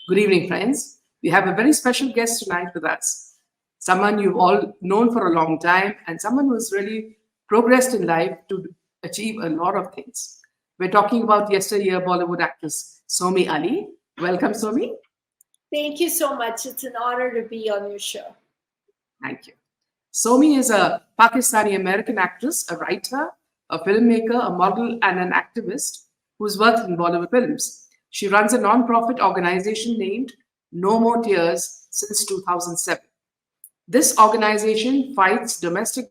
Good evening, friends. We have a very special guest tonight with us. Someone you've all known for a long time and someone who's really progressed in life to achieve a lot of things. We're talking about yesteryear Bollywood actress Somy Ali. Welcome, Somy. Thank you so much. It's an honor to be on your show. Thank you. Somy is a Pakistani American actress, a writer, a filmmaker, a model, and an activist who's worked in Bollywood films. She runs a non-profit organization named No More Tears since 2007. This organization fights domestic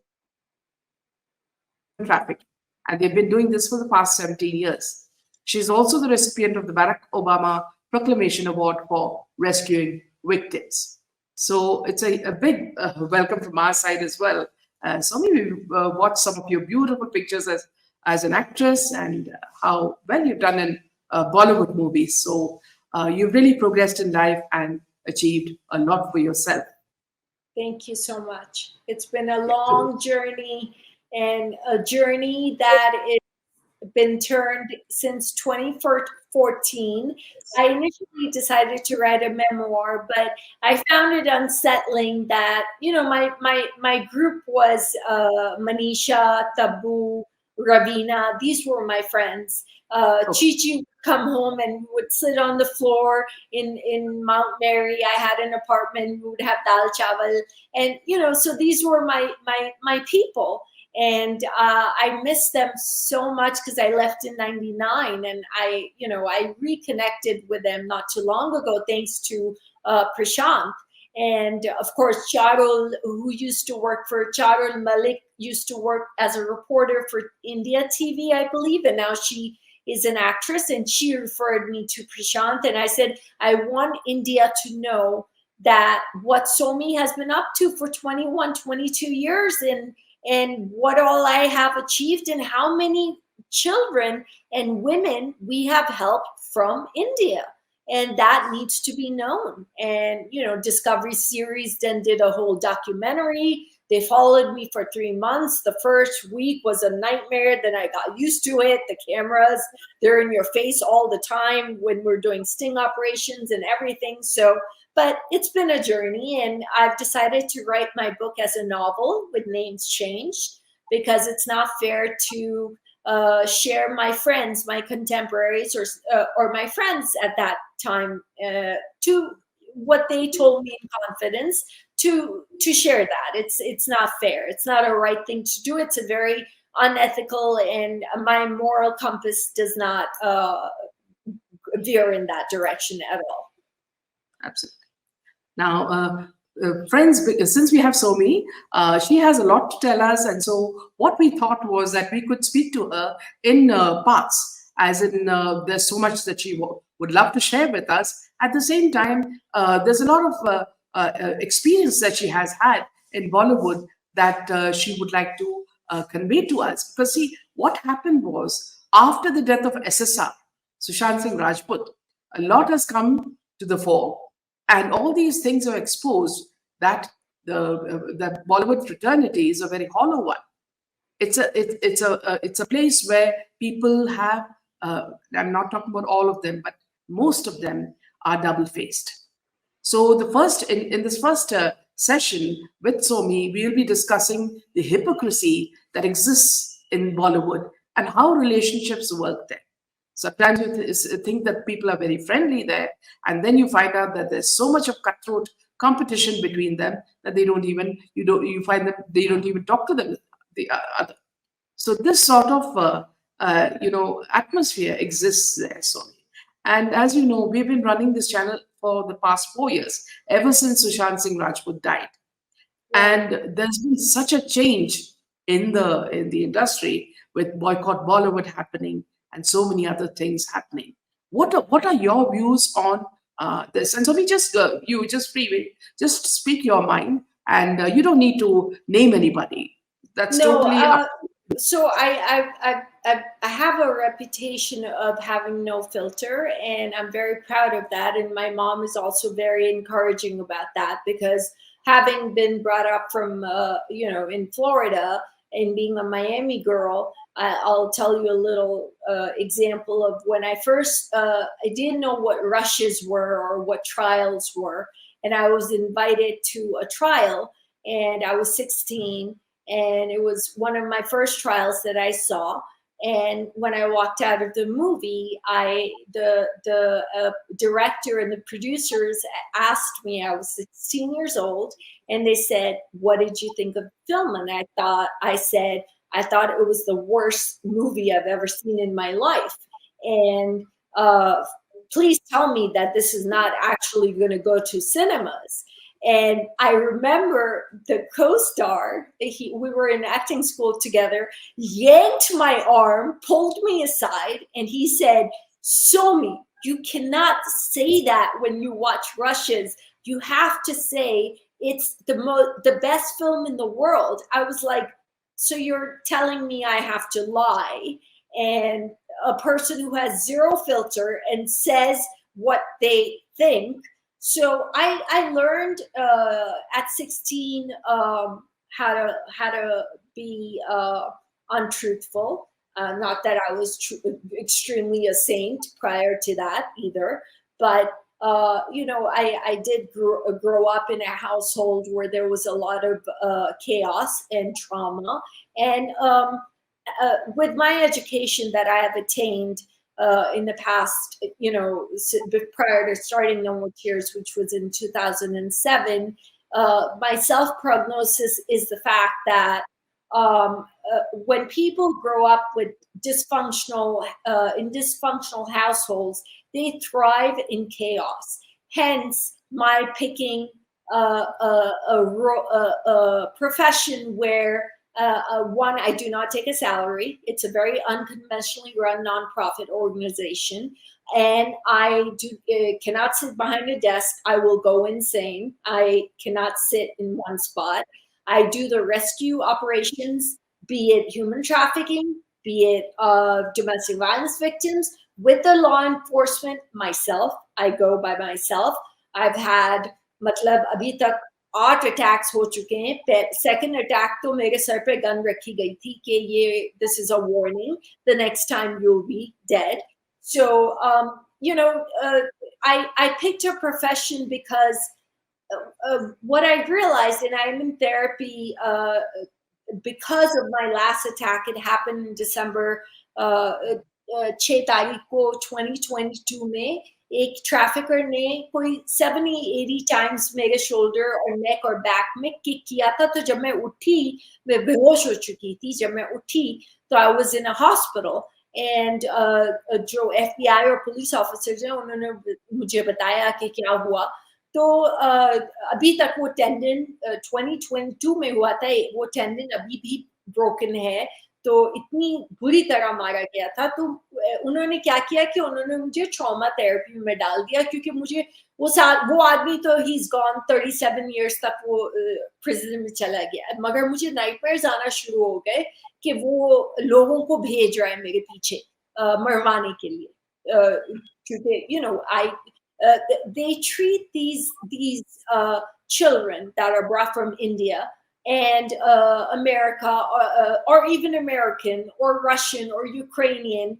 trafficking, and they've been doing this for the past 17 years. She's also the recipient of the Barack Obama Proclamation Award for rescuing victims. So it's a big welcome from our side as well. So we've watched some of your beautiful pictures as an actress and how well you've done in Bollywood movies. So you've really progressed in life and achieved a lot for yourself. Thank you so much. It's been a long journey and a journey that has been turned since 2014. I initially decided to write a memoir, but I found it unsettling that, my group was Manisha, Tabu, Ravina. These were my friends. Chichi would come home and we would sit on the floor in Mount Mary. I had an apartment. We would have dal chawal, and so these were my people. And I miss them so much because I left in '99, and I reconnected with them not too long ago thanks to Prashant. And of course, Charul, who used to work for Charul Malik, used to work as a reporter for India TV, I believe, and now she is an actress, and she referred me to Prashant. And I said, I want India to know that what Somy has been up to for 21, 22 years and what all I have achieved and how many children and women we have helped from India. And that needs to be known. And, Discovery Series then did a whole documentary. They followed me for 3 months. The first week was a nightmare. Then I got used to it. The cameras, they're in your face all the time when we're doing sting operations and everything. But it's been a journey, and I've decided to write my book as a novel with names changed because it's not fair to share my friends, my contemporaries, or my friends at that time to what they told me in confidence to share that. It's not fair. It's not a right thing to do. It's a very unethical, and my moral compass does not veer in that direction at all. Absolutely. Now, friends, since we have Somy, she has a lot to tell us. And so what we thought was that we could speak to her in parts, as in there's so much that she would love to share with us. At the same time, there's a lot of experience that she has had in Bollywood that she would like to convey to us. Because see, what happened was after the death of SSR, Sushant Singh Rajput, a lot has come to the fore. And all these things are exposed that the Bollywood fraternity is a very hollow one. It's a place where people have. I'm not talking about all of them, but most of them are double-faced. So the first in this first session with Somy, we will be discussing the hypocrisy that exists in Bollywood and how relationships work there. Sometimes you think that people are very friendly there, and then you find out that there's so much of cutthroat competition between them that you find that they don't even talk to them the other. So this sort of atmosphere exists there, Somy. And as you know, we've been running this channel for the past 4 years, ever since Sushant Singh Rajput died, and there's been such a change in the industry with Boycott Bollywood happening and so many other things happening. What are your views on this? And so we just just speak your mind, and you don't need to name anybody. That's totally up. So I have a reputation of having no filter, and I'm very proud of that. And my mom is also very encouraging about that because having been brought up from in Florida and being a Miami girl, I'll tell you a little example of when I first, I didn't know what rushes were or what trials were. And I was invited to a trial, and I was 16, and it was one of my first trials that I saw. And when I walked out of the movie, the director and the producers asked me, I was 16 years old, and they said, "What did you think of the film?" And I said, "I thought it was the worst movie I've ever seen in my life. And please tell me that this is not actually going to go to cinemas." And I remember the co-star, we were in acting school together, yanked my arm, pulled me aside, and he said, "Somy, you cannot say that when you watch rushes. You have to say it's the best film in the world." I was like, "So you're telling me I have to lie?" And a person who has zero filter and says what they think. So I learned at 16 how to be untruthful. Not that I was extremely a saint prior to that either, but I did grow up in a household where there was a lot of chaos and trauma. And with my education that I have attained in the past, prior to starting No More Tears, which was in 2007, my self-prognosis is the fact that when people grow up with in dysfunctional households, they thrive in chaos. Hence, my picking a profession where one, I do not take a salary. It's a very unconventionally run nonprofit organization, and I cannot sit behind a desk. I will go insane. I cannot sit in one spot. I do the rescue operations, be it human trafficking, be it domestic violence victims, with the law enforcement myself. I go by myself. I've had, मतलब अभी तक 8 attacks हो चुके हैं. Second attack तो मेरे sir पे gun रखी गई थी कि ये this is a warning, the next time you'll be dead. So I picked a profession because what I realized, and I'm in therapy because of my last attack. It happened in December 6 तारीख को 2022 में. एक trafficker ने कोई 70-80 times मेरे shoulder और नेक और back में किक किया था. तो जब मैं उठी, मैं बेहोश हो चुकी थी. जब मैं उठी तो I was in a hospital, and जो FBI और पुलिस ऑफिसर्स हैं उन्होंने मुझे बताया कि क्या हुआ. तो अभी तक वो टेंडन 2022 में हुआ था. वो टेंडन अभी भी ब्रोकन है. तो इतनी बुरी तरह मारा गया था. तो उन्होंने क्या किया कि उन्होंने मुझे ट्रॉमा थेरेपी में डाल दिया, क्योंकि मुझे वो आदमी तो ही इज गॉन 37 इयर्स तक वो प्रिजन में चला गया, मगर मुझे नाइटमेयर्स आना शुरू हो गए कि वो लोगों को भेज रहा है मेरे पीछे मरवाने के लिए. क्योंकि they treat these children that are brought from India and America, or even American or Russian or Ukrainian,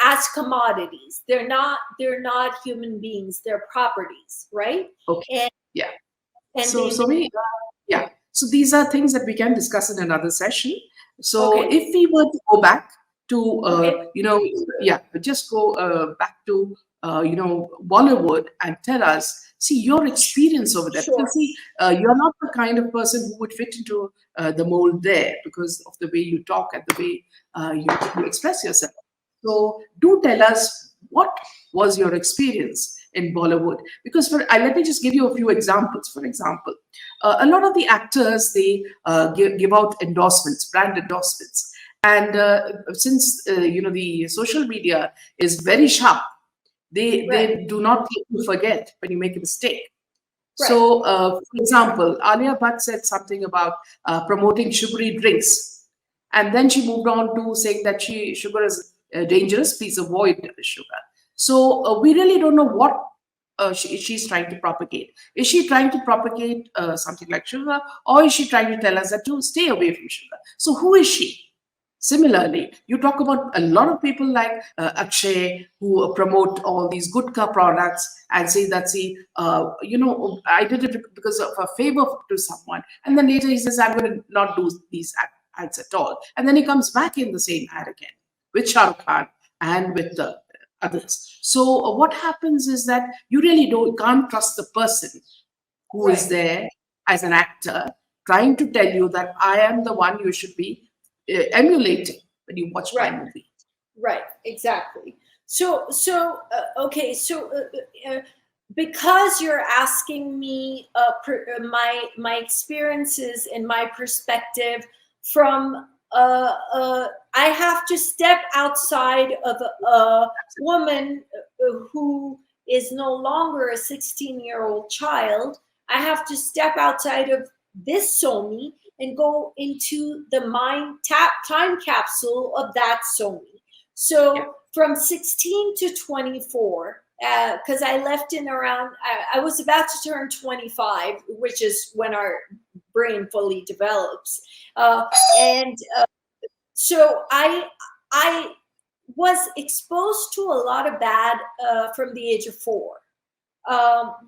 as commodities. They're not human beings. They're properties, right? Okay. And, yeah. And so so these are things that we can discuss in another session. So if we were to go back to just go back to Bollywood and tell us, see, your experience over there. Sure. Because see, you're not the kind of person who would fit into the mold there because of the way you talk and the way you express yourself. So do tell us, what was your experience in Bollywood? Because let me just give you a few examples. For example, a lot of the actors, they give out endorsements, brand endorsements. And since the social media is very sharp, they do not forget when you make a mistake. Right. So, for example, Alia Bhatt said something about promoting sugary drinks. And then she moved on to saying that sugar is dangerous, please avoid sugar. So we really don't know what she's trying to propagate. Is she trying to propagate something like sugar, or is she trying to tell us that to stay away from sugar? So who is she? Similarly, you talk about a lot of people like Akshay who promote all these Gutka products and say that, see, I did it because of a favor to someone. And then later he says, I'm going to not do these ads at all. And then he comes back in the same ad again with Shah Rukh Khan and with the others. So what happens is that you really can't trust the person who is Right. there as an actor trying to tell you that I am the one you should be emulating when you watch my Right. movie. Right, exactly. Okay, so because you're asking me my experiences and my perspective from I have to step outside of a woman who is no longer a 16-year-old child. I have to step outside of this Somy and go into the time capsule of that Somy. So from 16 to 24, because I left in around, I was about to turn 25, which is when our brain fully develops. And so I was exposed to a lot of bad from the age of 4.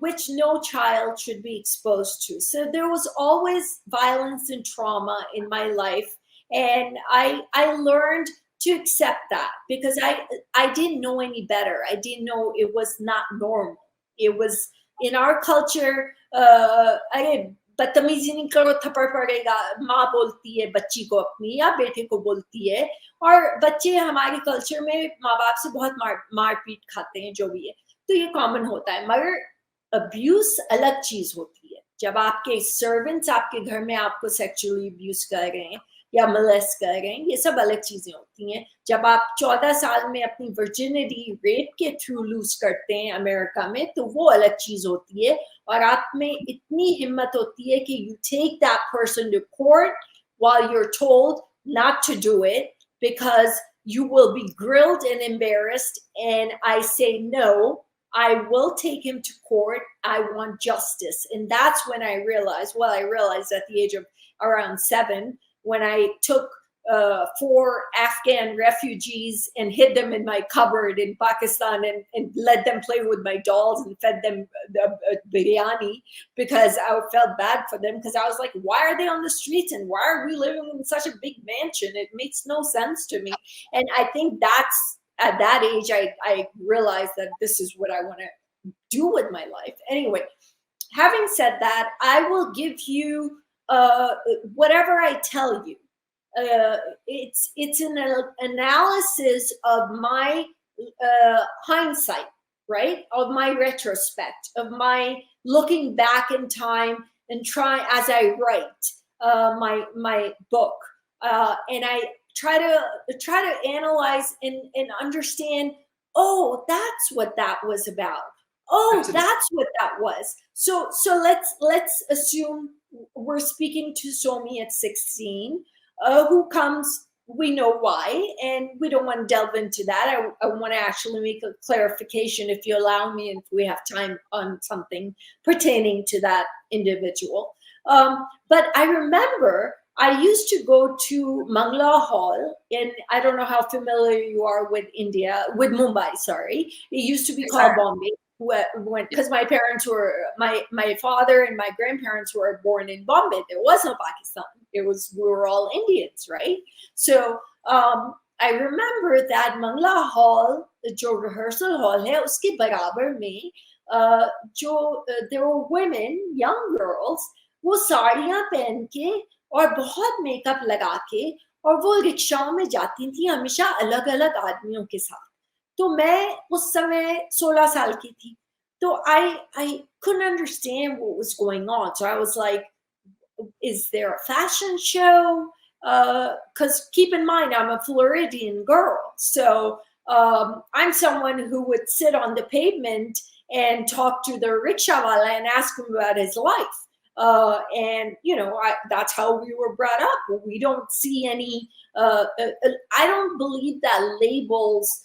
Which no child should be exposed to. So there was always violence and trauma in my life. And I learned to accept that because I didn't know any better. I didn't know it was not normal. It was in our culture, अरे बदतमीजी नहीं करो थप्पड़ पड़ेगा, माँ बोलती है बच्ची को अपनी या बेटे को बोलती है, और बच्चे हमारे कल्चर में माँ बाप से बहुत मार पीट खाते हैं, जो भी है, तो ये कॉमन होता है. मगर अब्यूज अलग चीज होती है. जब आपके सर्वेंट्स आपके घर में आपको सेक्सुअली अब्यूज कर रहे हैं या मोलेस्ट कर रहे हैं, ये सब अलग चीजें होती हैं. जब आप 14 साल में अपनी वर्जिनिटी रेप के थ्रू लूज करते हैं अमेरिका में, तो वो अलग चीज होती है. और आप में इतनी हिम्मत होती है कि you take that person to court while you're told not to do it because you will be grilled and embarrassed. And I say, no, I will take him to court. I want justice. And that's when I realized at the age of around 7, when I took 4 Afghan refugees and hid them in my cupboard in Pakistan and let them play with my dolls and fed them biryani because I felt bad for them, because I was like, why are they on the streets and why are we living in such a big mansion? It makes no sense to me. And I think that's at that age, I realized that this is what I want to do with my life. Anyway, having said that, I will give you whatever I tell you. It's an analysis of my hindsight, right? Of my retrospect, of my looking back in time and try as I write my book, and I try to analyze and understand. Oh, that's what that was about. Oh, Absolutely. that's what that was. So let's assume we're speaking to Somy at 16. Who comes, we know why, and we don't want to delve into that. I want to actually make a clarification, if you allow me, and if we have time, on something pertaining to that individual. But I remember I used to go to Mangla Hall, and I don't know how familiar you are with Mumbai, sorry. It used to be called Bombay. Because my parents were, my father and my grandparents were born in Bombay. There was no Pakistan. We were all Indians, right? So I remember that Mangla Hall, जो rehearsal hall है, उसके बराबर में there were women, young girls, वो साड़ियाँ पहन के और बहुत मेकअप लगा के, और वो रिक्शाओं में जाती थी हमेशा अलग अलग आदमियों के साथ. तो मैं उस समय 16 साल की थी. तो I couldn't understand what was going on. So I was like, is there a fashion show? Because keep in mind, I'm a Floridian girl. So I'm someone who would sit on the pavement and talk to the rickshawala and ask him about his life. And, that's how we were brought up. We don't see any, I don't believe that labels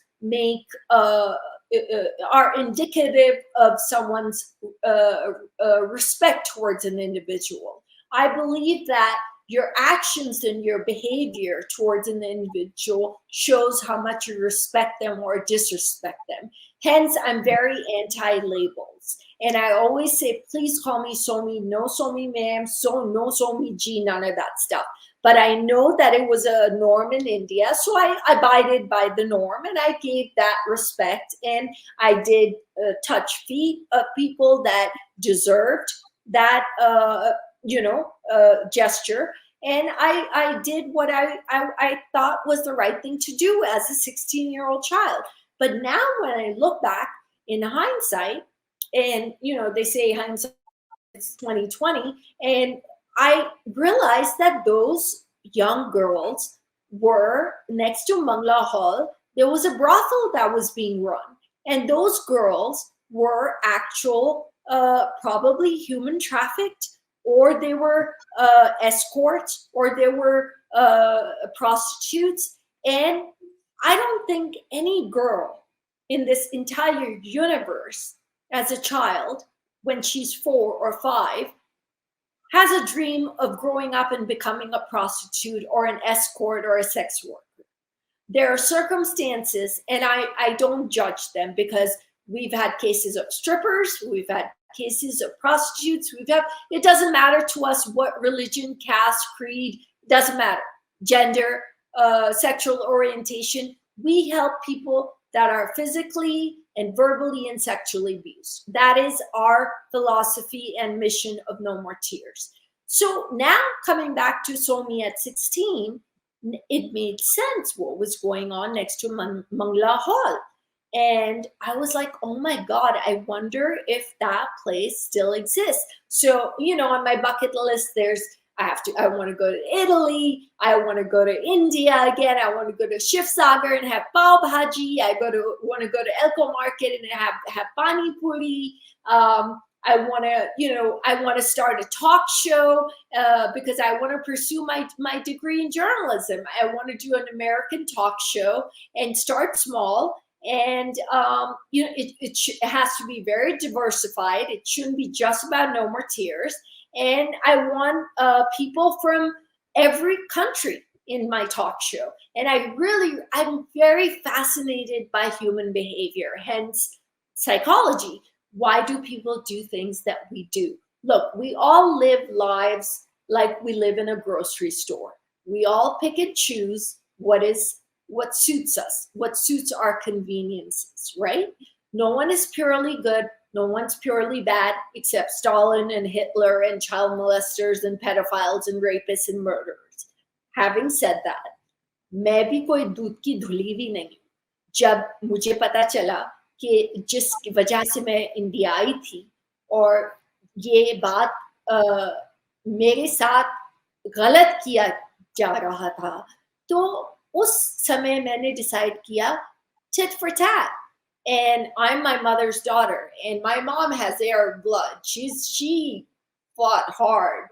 are indicative of someone's respect towards an individual. I believe that your actions and your behavior towards an individual shows how much you respect them or disrespect them. Hence, I'm very anti-labels. And I always say, please call me Somy, no Somy ma'am, no Somy G, none of that stuff. But I know that it was a norm in India, so I abided by the norm and I gave that respect. And I did touch feet of people that deserved that, gesture. And I did what I thought was the right thing to do as a 16-year-old child. But now when I look back in hindsight, and they say hindsight is 2020, and I realized that those young girls were next to Mangla Hall. There was a brothel that was being run, and those girls were actual, probably human trafficked, or they were escorts, or they were prostitutes. And I don't think any girl in this entire universe as a child, when she's 4 or 5, has a dream of growing up and becoming a prostitute or an escort or a sex worker. There are circumstances, and I don't judge them, because we've had cases of strippers, we've had cases of prostitutes, it doesn't matter to us what religion, caste, creed, doesn't matter, gender, sexual orientation. We help people that are physically and verbally and sexually abused. That is our philosophy and mission of No More Tears. So now coming back to Somy at 16, it made sense what was going on next to Mangla Hall. And I was like, oh my God, I wonder if that place still exists. So, on my bucket list, I want to go to Italy. I want to go to India again. I want to go to Shiv Sagar and have pav bhaji. Want to go to Elko Market and have pani puri. I want to start a talk show because I want to pursue my degree in journalism. I want to do an American talk show and start small. And it has to be very diversified. It shouldn't be just about No More Tears. And I want people from every country in my talk show. And I'm very fascinated by human behavior, hence psychology. Why do people do things that we do? Look, we all live lives like we live in a grocery store. We all pick and choose what suits us, what suits our conveniences, right? No one is purely good. No one's purely bad, except Stalin and Hitler and child molesters and pedophiles and rapists and murderers. Having said that, मैं भी कोई दूध की धुली भी नहीं। जब मुझे पता चला कि जिस वजह से मैं इंडिया आई थी और ये बात मेरे साथ गलत किया जा रहा था, तो उस समय मैंने डिसाइड किया tit for tat. And I'm my mother's daughter, and my mom has Arab blood. She fought hard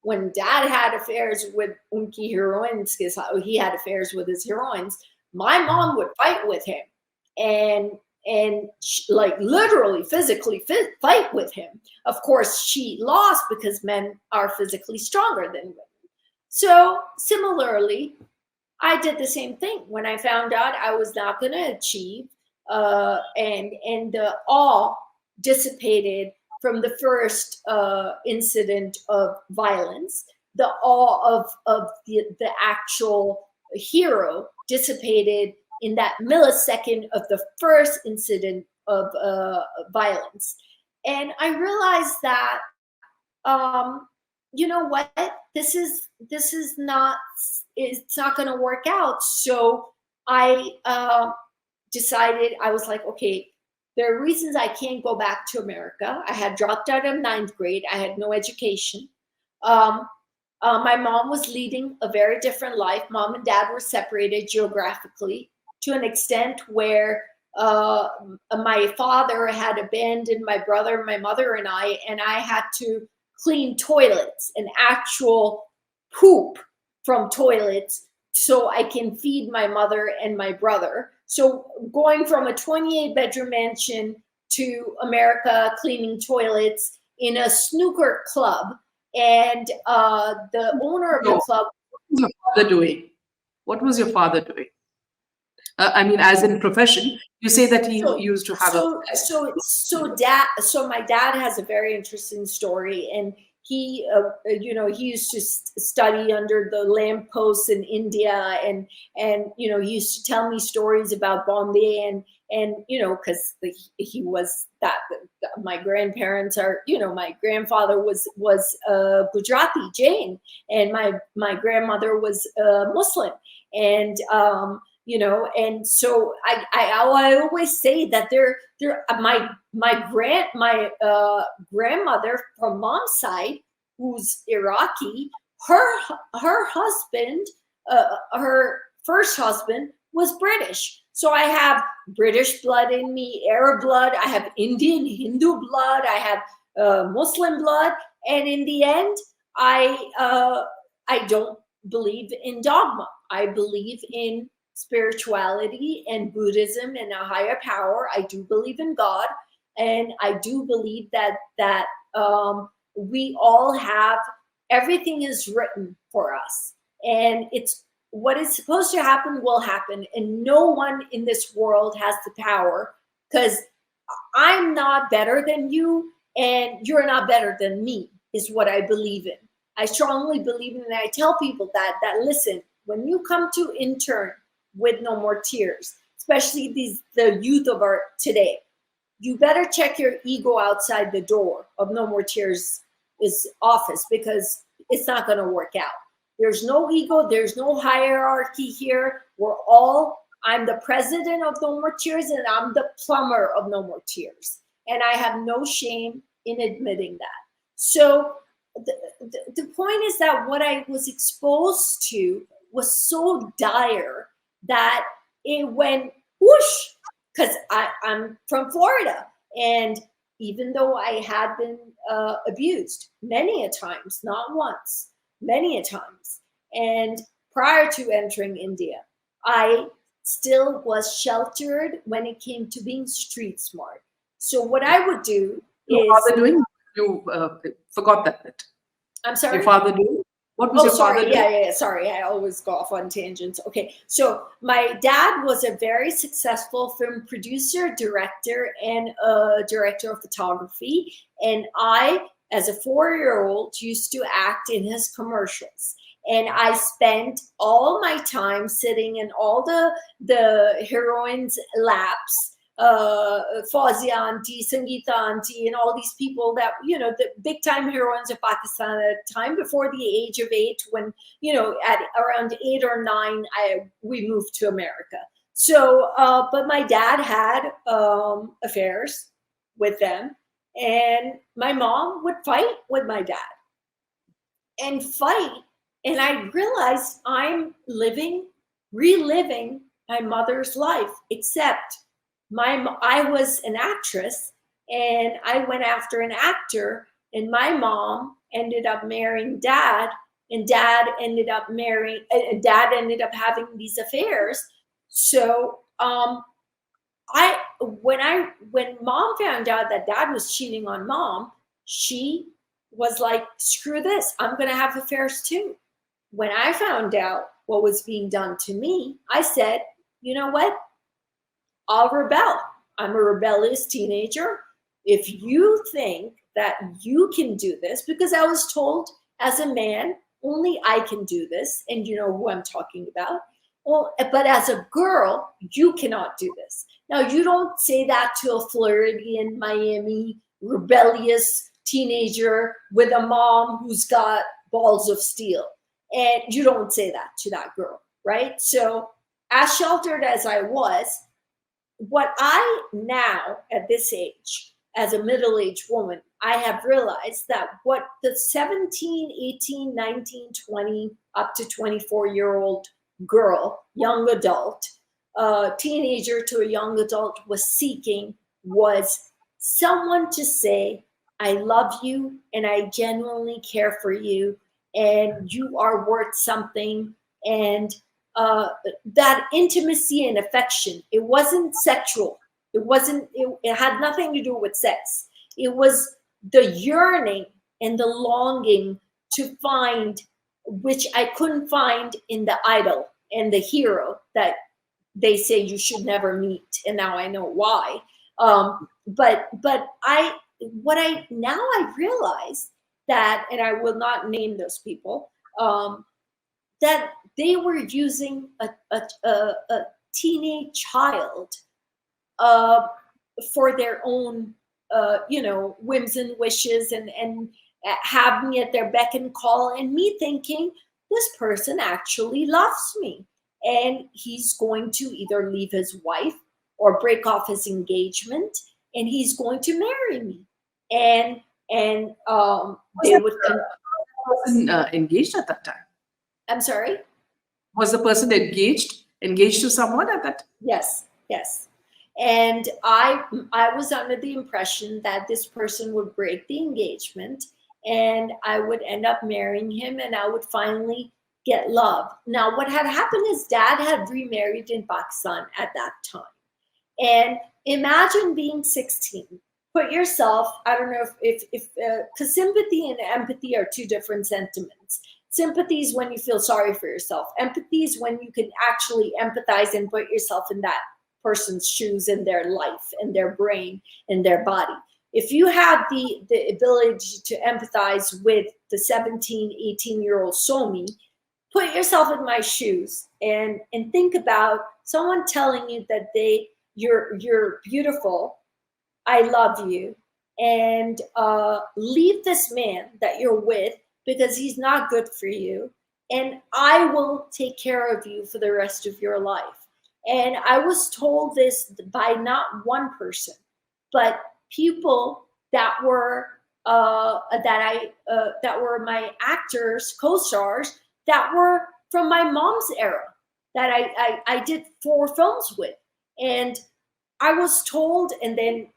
when dad had affairs with unki heroines, because he had affairs with his heroines. My mom would fight with him, and like literally physically fight with him. Of course, she lost because men are physically stronger than women. So similarly, I did the same thing when I found out I was not going to achieve. And the awe dissipated from the first incident of violence. The awe of the actual hero dissipated in that millisecond of the first incident of violence. And I realized that, you know what, it's not going to work out. So I decided, I was like, okay, there are reasons I can't go back to America. I had dropped out of 9th grade. I had no education. My mom was leading a very different life. Mom and dad were separated geographically to an extent where my father had abandoned my brother, my mother, and I had to clean toilets and actual poop from toilets so I can feed my mother and my brother. So going from a 28-bedroom mansion to America, cleaning toilets in a snooker club, And the owner of the So, club. what was your father doing? What was your father doing? I mean, as in profession, you say that he So, used to have a. so my dad has a very interesting story, and he, he used to study under the lampposts in India, and he used to tell me stories about Bombay, and because he was that. My grandparents are, my grandfather was Gujarati Jain, and my grandmother was Muslim, and and so I always say that my grandmother from mom's side, who's Iraqi, her husband, her first husband was British. So I have British blood in me, Arab blood, I have Indian Hindu blood, I have Muslim blood, and in the end, I don't believe in dogma. I believe in spirituality and Buddhism and a higher power. I do believe in God, and I do believe that we all have, everything is written for us, and it's what is supposed to happen will happen, and no one in this world has the power, because I'm not better than you, and you're not better than me, is what I believe in. I strongly believe in, and I tell people that listen, when you come to intern with No More Tears, especially the youth of our today, you better check your ego outside the door of No More Tears' office, because it's not going to work out. There's no ego, there's no hierarchy here. I'm the president of No More Tears, and I'm the plumber of No More Tears, and I have no shame in admitting that. So the point is that what I was exposed to was so dire that it went whoosh, because I'm from Florida, and even though I had been abused many a times, not once, many a times, and prior to entering India, I still was sheltered when it came to being street smart. So what I would do Your is, father doing? You forgot that bit. I'm sorry. Your father doing? What was Oh, your father sorry. doing? Yeah. Sorry, I always go off on tangents. Okay, so my dad was a very successful film producer, director, and a director of photography. And I, as a 4-year-old, used to act in his commercials. And I spent all my time sitting in all the heroines' laps, Fawzia auntie, Sangeeta auntie, and all these people that, the big time heroines of Pakistan at a time before the age of 8, when, at around 8 or 9, we moved to America. So, but my dad had affairs with them, and my mom would fight with my dad and fight. And I realized I'm reliving my mother's life, except I was an actress, and I went after an actor, and my mom ended up marrying dad, and dad ended up having these affairs. So when mom found out that dad was cheating on mom, she was like, screw this, I'm gonna have affairs too. When I found out what was being done to me, I said, you know what? I'll rebel. I'm a rebellious teenager. If you think that you can do this, because I was told as a man, only I can do this, and you know who I'm talking about. Well, but as a girl, you cannot do this. Now, you don't say that to a Floridian, Miami, rebellious teenager with a mom who's got balls of steel. And you don't say that to that girl, right? So as sheltered as I was, what I now at this age, as a middle-aged woman, I have realized that what the 17, 18, 19, 20, up to 24-year-old girl, young adult, teenager to a young adult was seeking was someone to say, I love you and I genuinely care for you and you are worth something. And that intimacy and affection, it wasn't sexual. It had nothing to do with sex. It was the yearning and the longing to find, which I couldn't find in the idol and the hero that they say you should never meet, and now I know why. But now I realize that, and I will not name those people, that they were using a teenage child for their own, whims and wishes, and have me at their beck and call, and me thinking this person actually loves me, and he's going to either leave his wife or break off his engagement, and he's going to marry me. And they would. Person engaged at that time? I'm sorry. Was the person engaged to someone at that? Yes, yes. And I was under the impression that this person would break the engagement, and I would end up marrying him, and I would finally get love. Now, what had happened is Dad had remarried in Pakistan at that time. And imagine being 16. Put yourself, I don't know if because sympathy and empathy are two different sentiments. Sympathy is when you feel sorry for yourself. Empathy is when you can actually empathize and put yourself in that person's shoes, in their life, in their brain, in their body. If you have the ability to empathize with the 17, 18-year-old Somy, put yourself in my shoes and think about someone telling you that you're beautiful, I love you, and leave this man that you're with because he's not good for you, and I will take care of you for the rest of your life. And I was told this by not one person, but people that were that were my actors, co-stars, that were from my mom's era, that I did 4 films with. And I was told, and then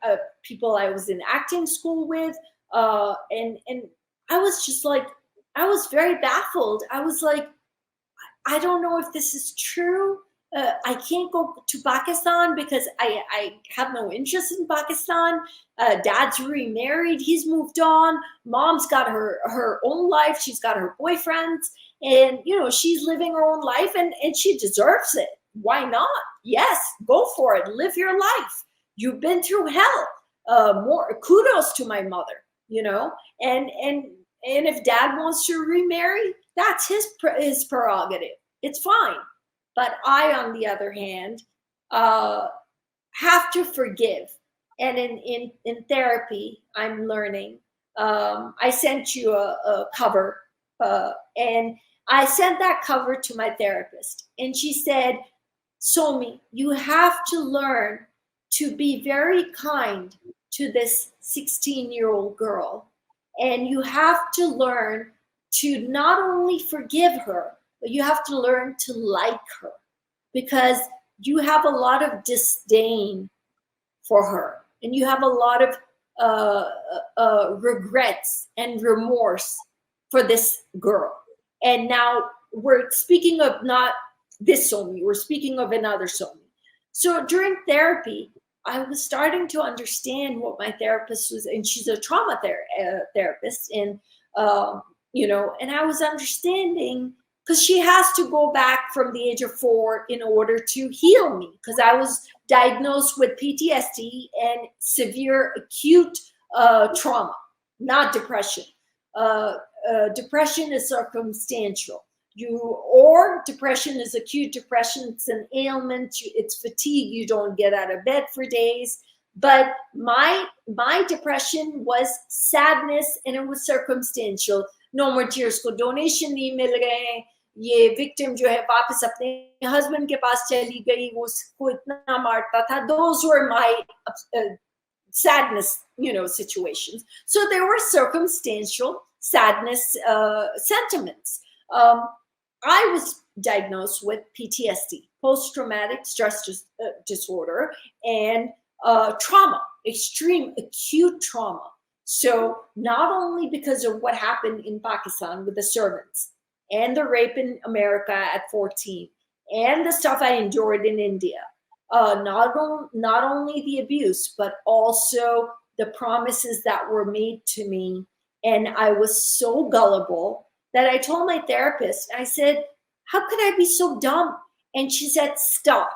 people I was in acting school with, and I was just like, I was very baffled. I was like, I don't know if this is true. I can't go to Pakistan because I have no interest in Pakistan. Dad's remarried. He's moved on. Mom's got her own life. She's got her boyfriends. And, she's living her own life, and she deserves it. Why not? Yes, go for it. Live your life. You've been through hell. More kudos to my mother, and if Dad wants to remarry, that's his prerogative. It's fine. But I, on the other hand, have to forgive. And in therapy, I'm learning. I sent you a cover, and I sent that cover to my therapist, and she said, Somy, you have to learn to be very kind to this 16-year-old girl. And you have to learn to not only forgive her, but you have to learn to like her, because you have a lot of disdain for her, and you have a lot of regrets and remorse for this girl. And now we're speaking of not this Somy, we're speaking of another Somy. So during therapy, I was starting to understand what my therapist was, and she's a trauma therapist, and and I was understanding, because she has to go back from the age of 4 in order to heal me, because I was diagnosed with PTSD and severe acute trauma, not depression. Depression is circumstantial. Or depression is acute depression. It's an ailment. It's fatigue. You don't get out of bed for days. But my depression was sadness, and it was circumstantial. No more tears को donation नहीं मिल गए. ये victim जो है वापस अपने husband के पास चली गई. वो उसको इतना मारता था. Those were my sadness, situations. So there were circumstantial sadness sentiments. I was diagnosed with PTSD, post-traumatic stress disorder, and trauma, extreme acute trauma. So not only because of what happened in Pakistan with the servants and the rape in America at 14 and the stuff I endured in India, not only the abuse, but also the promises that were made to me And I was so gullible that I told my therapist, I said, how could I be so dumb? And she said, stop.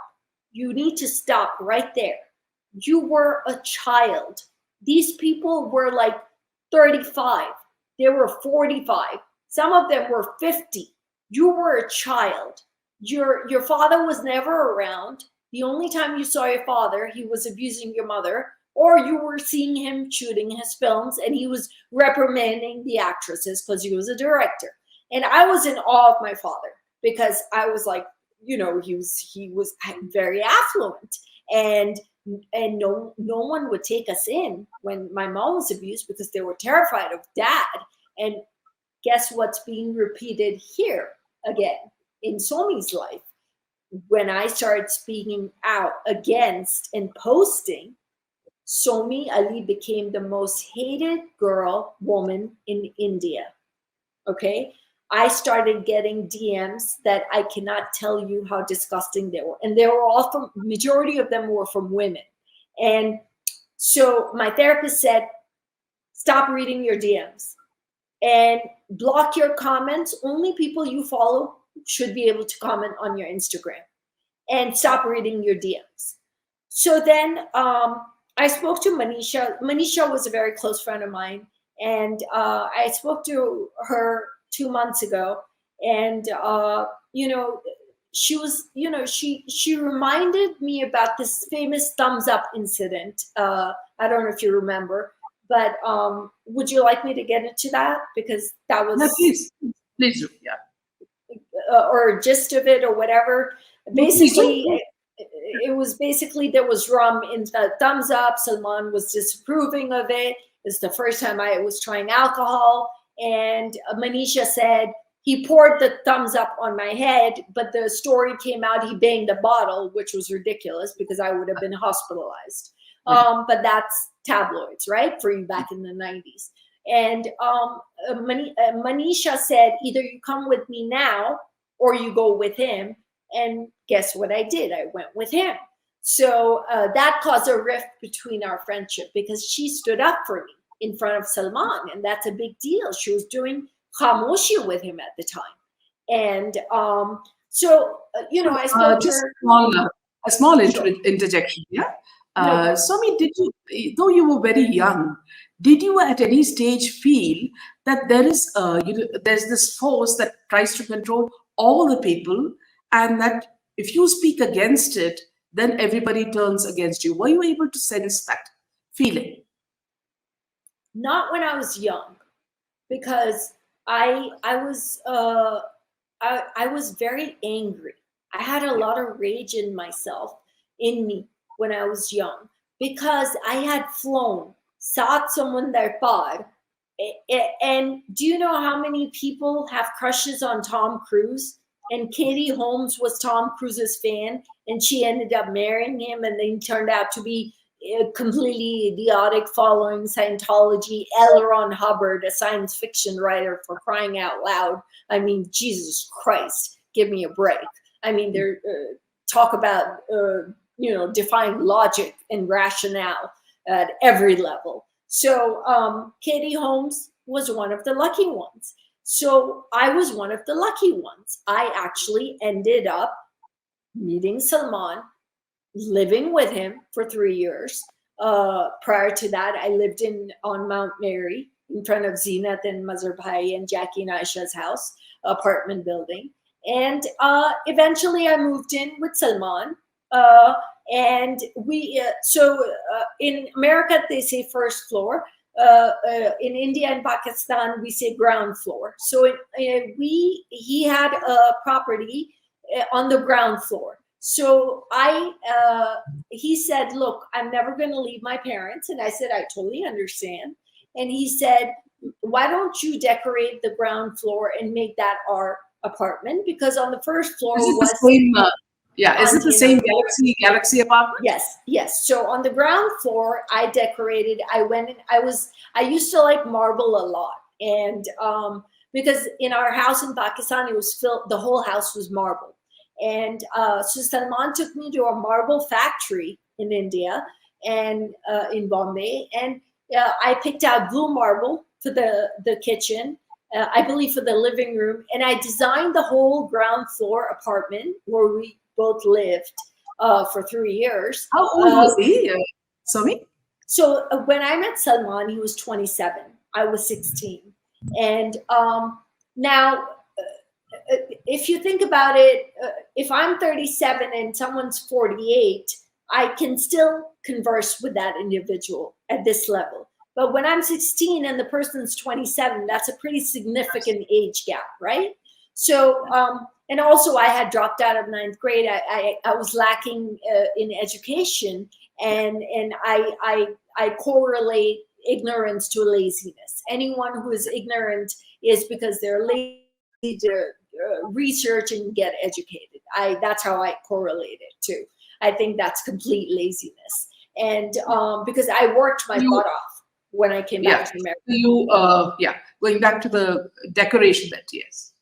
You need to stop right there. You were a child. These people were like 35. They were 45. Some of them were 50. You were a child. Your father was never around. The only time you saw your father, he was abusing your mother, or you were seeing him shooting his films and he was reprimanding the actresses because he was a director. And I was in awe of my father because I was like, you know, he was very affluent, and no one would take us in when my mom was abused because they were terrified of dad. And guess what's being repeated here again in Somy's life? When I started speaking out against and posting, Sami Ali became the most hated woman in India. Okay. I started getting DMs that I cannot tell you how disgusting they were. And they were all from, majority of them were from women. And so my therapist said, stop reading your DMs and block your comments. Only people you follow should be able to comment on your Instagram, and stop reading your DMs. So then I spoke to Manisha. Manisha was a very close friend of mine. And I spoke to her 2 months ago. And, you know, she was, you know, she reminded me about this famous thumbs up incident. I don't know if you remember, but would you like me to get into that? Because that was... No, please do. Yeah. Or gist of it or whatever. Basically, it was basically there was rum in the thumbs up. Salman was disapproving of it. It's the first time I was trying alcohol. And Manisha said he poured the thumbs up on my head, but the story came out he banged the bottle, which was ridiculous because I would have been hospitalized. But that's tabloids, right? For you back in the 90s. And Manisha said, either you come with me now or you go with him. And guess what I did? I went with him. So that caused a rift between our friendship because she stood up for me in front of Salman. And that's a big deal. She was doing khamoshi with him at the time. And so, you know, I spoke to her. A small interjection. Yeah. No. Somy, did you, though you were very young, did you at any stage feel that there is, there's this force that tries to control all the people, and that if you speak against it, then everybody turns against you? Were you able to sense that feeling? Not when I was young, because I was very angry. I had a lot of rage in in me when I was young, because I had flown Saat Samundar Par. And do you know how many people have crushes on Tom Cruise? And Katie Holmes was Tom Cruise's fan, and she ended up marrying him, and then turned out to be completely idiotic, following Scientology. L. Ron Hubbard, a science fiction writer, for crying out loud. I mean, Jesus Christ, give me a break. I mean, they're talk about defying logic and rationale at every level. So Katie Holmes was one of the lucky ones. So I was one of the lucky ones. I actually ended up meeting Salman, living with him for 3 years. Prior to that, I lived on Mount Mary in front of Zinat and Mazhar Bhai and Jackie and Aisha's house, apartment building. And eventually I moved in with Salman. And we, in America, they say first floor. In India and Pakistan, we say ground floor. So he had a property on the ground floor. So he said, look, I'm never going to leave my parents. And I said, I totally understand. And he said, why don't you decorate the ground floor and make that our apartment? Because on the first floor is it the same Galaxy apartment? Yes. So on the ground floor, I decorated. I used to like marble a lot, and because in our house in Pakistan, it was filled. The whole house was marble, and so Salman took me to a marble factory in India and in Bombay, and I picked out blue marble for the kitchen, I believe for the living room, and I designed the whole ground floor apartment where we both lived for 3 years. How old was he, Somy? So when I met Salman, he was 27. I was 16. And now, if you think about it, if I'm 37 and someone's 48, I can still converse with that individual at this level. But when I'm 16 and the person's 27, that's a pretty significant age gap, right? So, and also I had dropped out of ninth grade. I was lacking in education, and I correlate ignorance to laziness. Anyone who is ignorant is because they're lazy to research and get educated. That's how I correlate it too. I think that's complete laziness. And because I worked my butt off when I came back to America. Going back to the decoration that, yes.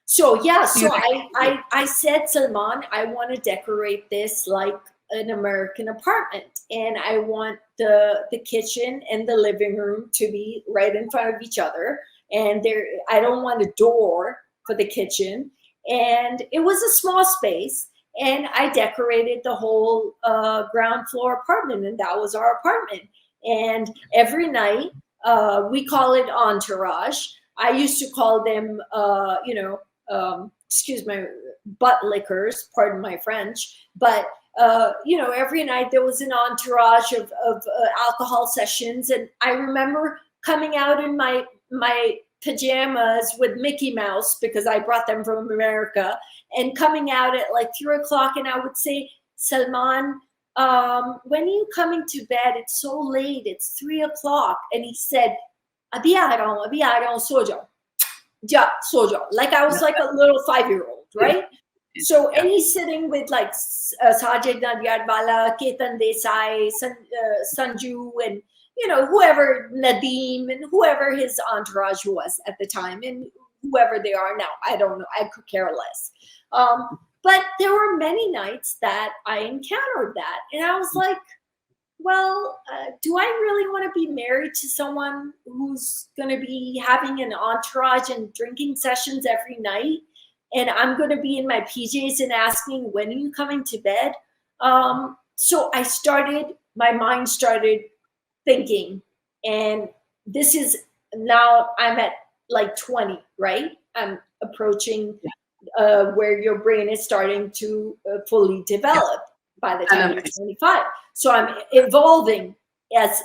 So I said, Salman, I want to decorate this like an American apartment, and I want the kitchen and the living room to be right in front of each other, and I don't want a door for the kitchen. And it was a small space, and I decorated the whole ground floor apartment, and that was our apartment. And every night, we call it Entourage. I used to call them, excuse my butt lickers, pardon my French, but every night there was an entourage of alcohol sessions. And I remember coming out in my pajamas with Mickey Mouse, because I brought them from America, and coming out at like 3:00, and I would say, Salman, when are you coming to bed? It's so late. It's 3:00. And he said, abhi aa raha hu, so jao. Ja, so jao. Like I was like a little 5-year-old, right? So, and he's sitting with like Sajid Nadyadwala, Ketan Desai, Sanju, and whoever, Nadeem, and whoever his entourage was at the time, and whoever they are now. I don't know. I could care less. But there were many nights that I encountered that, and I was like, well, do I really want to be married to someone who's going to be having an entourage and drinking sessions every night? And I'm going to be in my PJs and asking, when are you coming to bed? So my mind started thinking, and this is now I'm at like 20, right? I'm approaching where your brain is starting to fully develop by the time you're 25. So I'm evolving as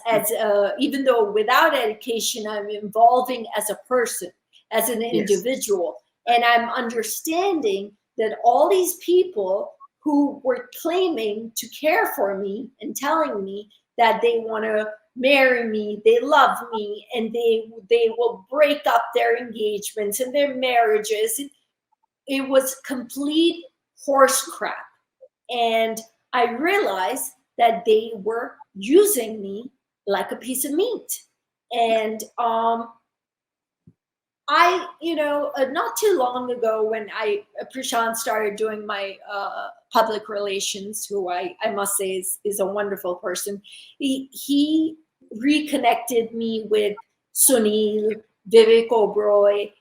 even though without education, I'm evolving as a person, as an individual. And I'm understanding that all these people who were claiming to care for me and telling me that they want to marry me, they love me, and they will break up their engagements and their marriages. It was complete horse crap. And I realized that they were using me like a piece of meat. And not too long ago, when Prashant started doing my public relations, who I must say is a wonderful person, he reconnected me with Sunil, Vivek Oberoi,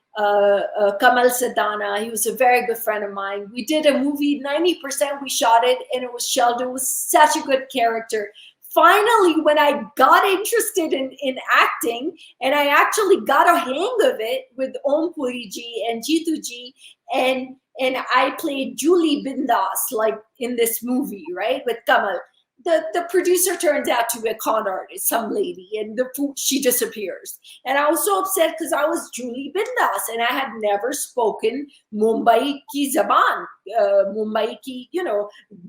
Kamal Sadana. He was a very good friend of mine. We did a movie, 90% we shot it, and it was Sheldon. It was such a good character. Finally, when I got interested in acting, and I actually got a hang of it with Om Puri ji and Jitu ji, and I played Julie Bindas, like in this movie, right, with Kamal. The producer turns out to be a con artist, some lady, and she disappears. And I was so upset because I was Julie Bindas, and I had never spoken Mumbai ki zaban, Mumbai ki,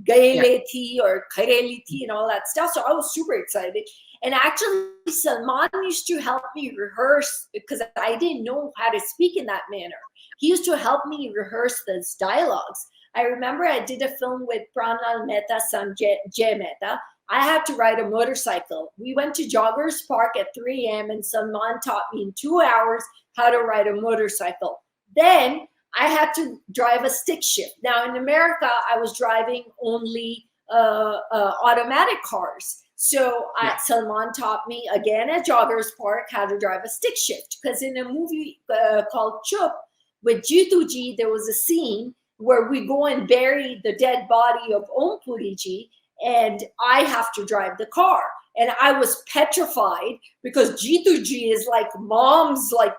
gayle thi or khareli thi and all that stuff. So I was super excited. And actually, Salman used to help me rehearse, because I didn't know how to speak in that manner. He used to help me rehearse those dialogues. I remember I did a film with Pranal Mehta, son Jay Mehta. I had to ride a motorcycle. We went to Joggers Park at 3 a.m. and Salman taught me in 2 hours how to ride a motorcycle. Then I had to drive a stick shift. Now in America, I was driving only automatic cars. So Salman taught me again at Joggers Park how to drive a stick shift, because in a movie called Chup with Jitu Ji, there was a scene where we go and bury the dead body of Om Puri Ji, and I have to drive the car. And I was petrified because Jitu Ji is like mom's, like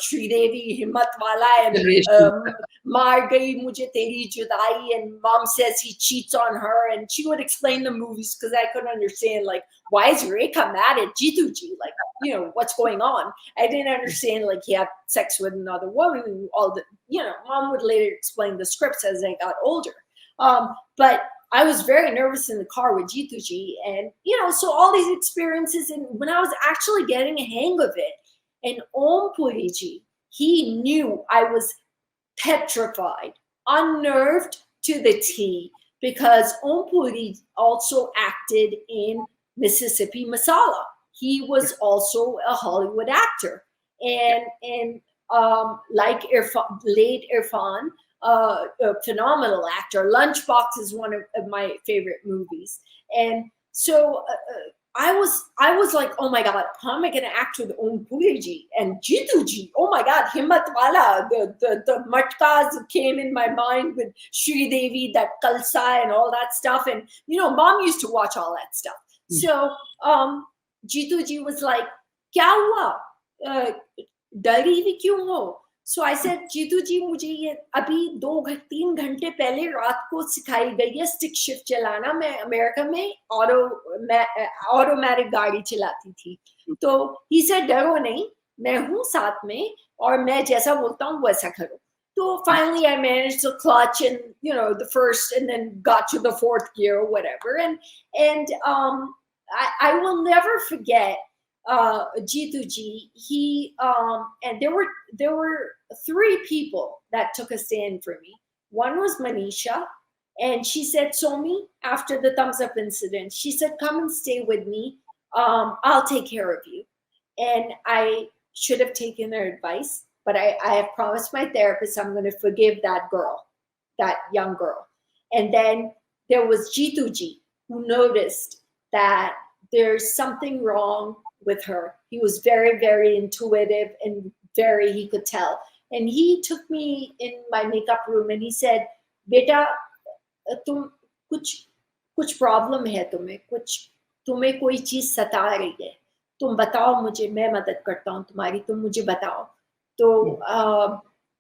Shri Devi, Himmat Wala, and Maar Gayi Mujhe Teri Judai, and mom says he cheats on her, and she would explain the movies because I couldn't understand, like, why is Rekha mad at Jitu Ji? Like, what's going on? I didn't understand, like, he had sex with another woman. Mom would later explain the scripts as I got older. But I was very nervous in the car with Jitu Ji, and so all these experiences, and when I was actually getting a hang of it, and Om Puri Ji, he knew I was petrified, unnerved to the T, because Om Puri also acted in Mississippi Masala. He was also a Hollywood actor, and like late Irfan, a phenomenal actor. Lunchbox is one of my favorite movies, and so I was like, oh my God, how am I going to act with Om Puri Ji and Jitu Ji? Oh my God, Himmat Wala, the matkas came in my mind with Shri Devi, that Kalsa and all that stuff. And, mom used to watch all that stuff. So Jitu Ji was like, kya hua? Dari bhi kyun ho? So I said, Jitu Ji, मुझे ये अभी 2-3 घंटे पहले रात को सिखाई गई है स्टिक शिफ्ट चलाना. मैं अमेरिका में ऑटोमेटिक गाड़ी चलाती थी. तो he said, डरो नहीं, मैं हूँ साथ में, और मैं जैसा बोलता हूँ वैसा करो. So finally I managed to clutch, and the first, and then got to the 4th gear or whatever. And I will never forget Jitu Ji. He and there were 3 people that took a stand for me. One was Manisha, and she said, Somy, after the thumbs up incident, she said, come and stay with me. I'll take care of you. And I should have taken her advice, but I have promised my therapist I'm going to forgive that girl, that young girl. And then there was Jitu Ji, who noticed that there's something wrong with her. He was very, very intuitive, and he could tell. And he took me in my makeup room and he said, Beta, tum kuch problem hai तुम्हें कोई चीज सता रही है, तुम बताओ मुझे, मैं मदद करता हूँ तुम्हारी, तुम मुझे बताओ. तो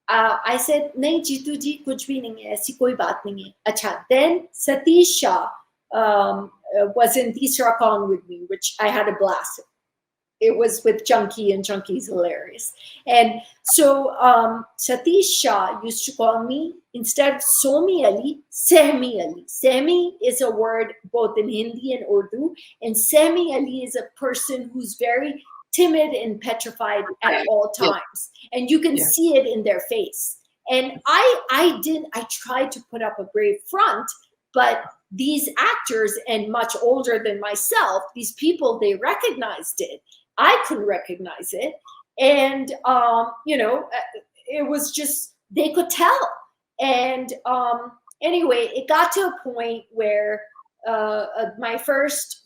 I said, नहीं जीतू जी, कुछ भी नहीं है, ऐसी कोई बात नहीं है. अच्छा, then Satish Shah was in Tisra Kong with me, which I had a blast. It was with Chunky, and Chunky's hilarious. And so Satish Shah used to call me, instead of Somy Ali, Sami Ali. Sami is a word both in Hindi and Urdu, and Sami Ali is a person who's very timid and petrified at all times. And you can see it in their face. And I tried to put up a brave front, but these actors, and much older than myself, these people, they recognized it. I couldn't recognize it. And, it was just, they could tell. And anyway, it got to a point where my first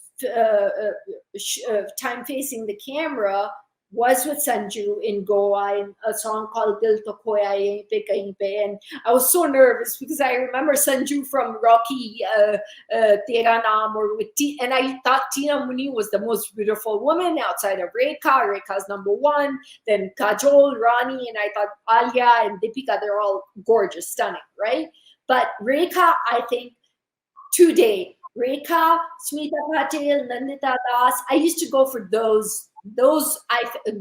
time facing the camera was with Sanju in Goa, in a song called Dil To Khoya Yahin Pe Kahin Pe. And I was so nervous because I remember Sanju from Rocky, Tera Naam, and I thought Tina Muni was the most beautiful woman outside of Rekha. Rekha's number 1, then Kajol, Rani, and I thought Alia and Deepika, they're all gorgeous, stunning, right? But Rekha, I think today, Rekha, Smita Patel, Nandita Das, I used to go for those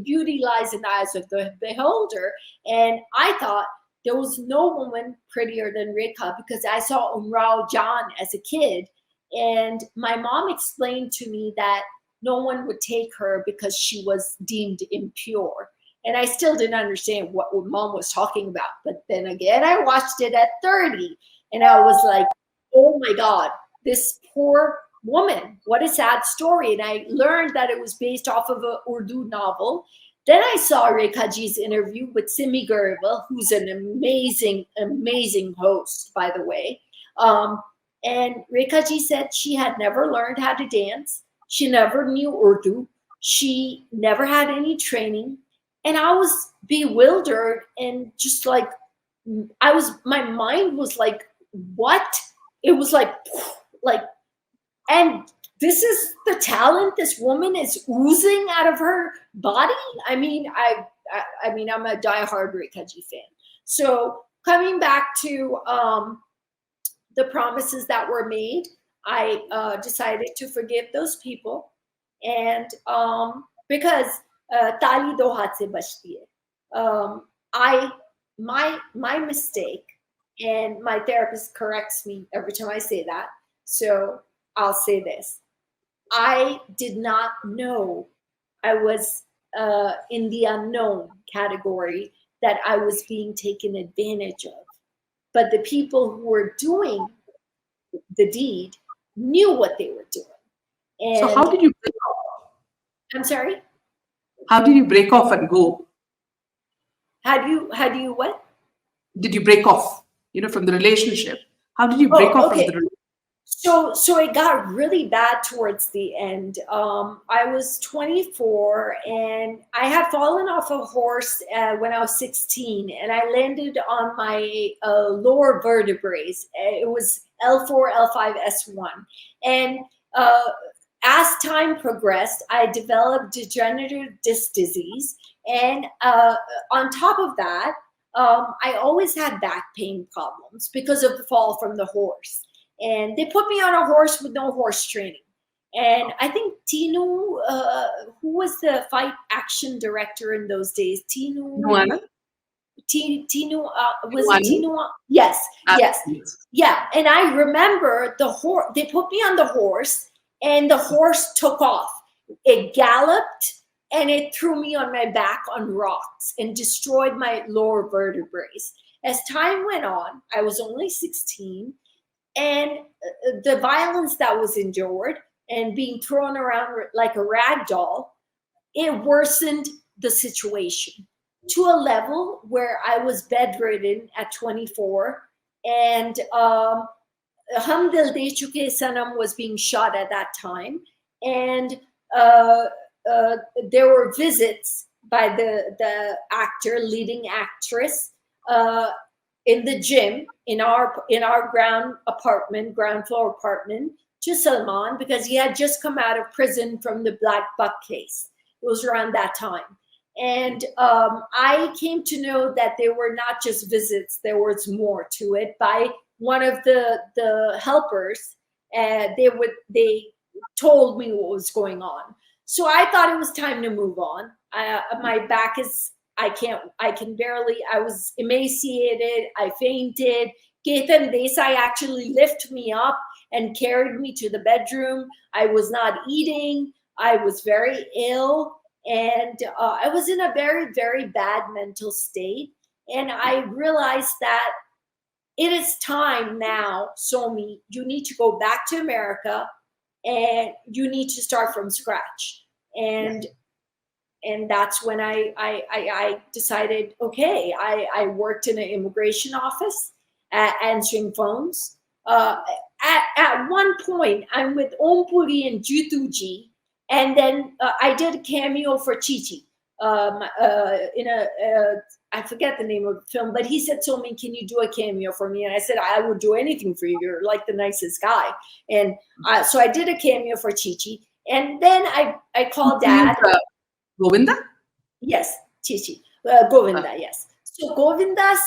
beauty lies in the eyes of the beholder. And I thought there was no woman prettier than Rekha, because I saw Umrao Jan as a kid. And my mom explained to me that no one would take her because she was deemed impure. And I still didn't understand what mom was talking about. But then again, I watched it at 30 and I was like, oh my God, this poor woman, what a sad story. And I learned that it was based off of an Urdu novel. Then I saw Rekha Ji's interview with Simi Garba, who's an amazing, amazing host, by the way. And Rekha ji said she had never learned how to dance. She never knew Urdu. She never had any training. And I was bewildered and just like, my mind was like, what? It was like, and this is the talent this woman is oozing out of her body. I mean, I'm a diehard Rekha ji fan. So coming back to the promises that were made, I decided to forgive those people, and because tali do haath se bachti hai. I my mistake, and my therapist corrects me every time I say that. So I'll say this: I did not know I was in the unknown category, that I was being taken advantage of. But the people who were doing the deed knew what they were doing. And So how did you break off? I'm sorry? How did you break off and go? How do you what? Did you break off, from the relationship? How did you break off from the relationship? So it got really bad towards the end. I was 24 and I had fallen off a horse when I was 16, and I landed on my lower vertebrae. It was L4, L5, S1. And as time progressed, I developed degenerative disc disease. And on top of that, I always had back pain problems because of the fall from the horse. And they put me on a horse with no horse training. And I think Tinu, who was the fight action director in those days? Tinu, was it Tinu? Yes, yes. Yeah, and I remember the horse, they put me on the horse and the horse took off. It galloped and it threw me on my back on rocks and destroyed my lower vertebrae. As time went on, I was only 16, and the violence that was endured and being thrown around like a rag doll, it worsened the situation to a level where I was bedridden at 24. And Hum Dil De Chuke Sanam was being shot at that time. And there were visits by the actor, leading actress, in the gym in our ground floor apartment, to Salman, because he had just come out of prison from the Black Buck case. It was around that time. And I came to know that there were not just visits, there was more to it by one of the helpers. They told me what was going on. So I thought it was time to move on. My back is, I can barely, I was emaciated, I fainted. Ketan Desai actually lifted me up and carried me to the bedroom. I was not eating. I was very ill. And I was in a very, very bad mental state. And I realized that it is time now, Somy, you need to go back to America and you need to start from scratch. And that's when I decided, okay, I worked in an immigration office, answering phones. At one point, I'm with Om Puri and Jutuji, and then I did a cameo for Chichi in I forget the name of the film, but he said to me, can you do a cameo for me? And I said, I would do anything for you. You're like the nicest guy. And so I did a cameo for Chichi. And then I called Dad. Govinda? Yes, Chichi. Govinda, yes. So Govinda's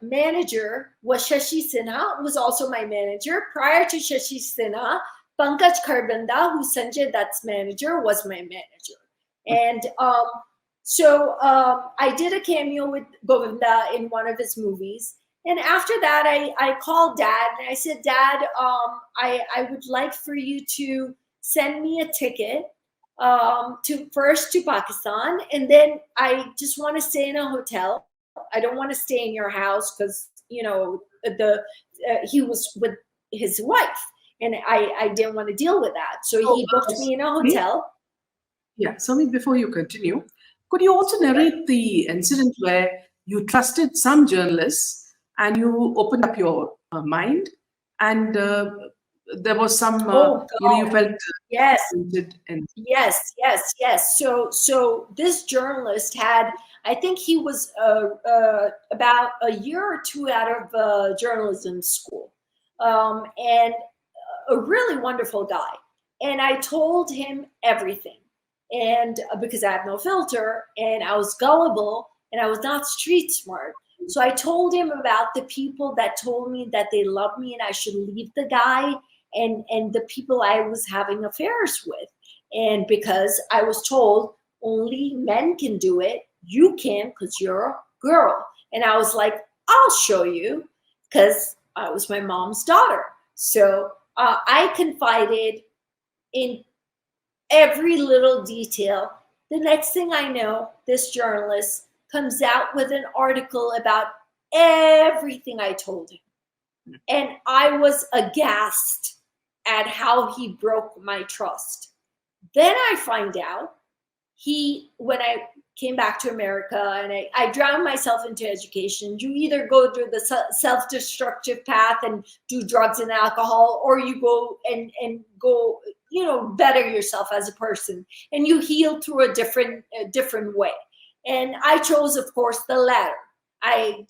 manager was Shashi Sinha, who was also my manager. Prior to Shashi Sinha, Pankaj Kharbanda, who's Sanjay Dutt's manager, was my manager. And so I did a cameo with Govinda in one of his movies. And after that, I called Dad and I said, Dad, I would like for you to send me a ticket to Pakistan, and then I just want to stay in a hotel. I don't want to stay in your house because he was with his wife, and I didn't want to deal with that. So he booked me in a hotel. Yeah, Somy, before you continue, could you also narrate the incident where you trusted some journalists and you opened up your mind and there was some, Oh you God. felt Yes. disappointed in. Yes. So this journalist had, I think he was about a year or two out of journalism school, and a really wonderful guy. And I told him everything, and because I have no filter, and I was gullible, and I was not street smart. So I told him about the people that told me that they loved me and I should leave the guy, and the people I was having affairs with. And because I was told only men can do it, you can because you're a girl. And I was like, I'll show you, because I was my mom's daughter. So I confided in every little detail. The next thing I know, this journalist comes out with an article about everything I told him. And I was aghast at how he broke my trust. Then I find out when I came back to America and I drowned myself into education. You either go through the self-destructive path and do drugs and alcohol, or you go and go, better yourself as a person, and you heal through a different way. And I chose, of course, the latter. I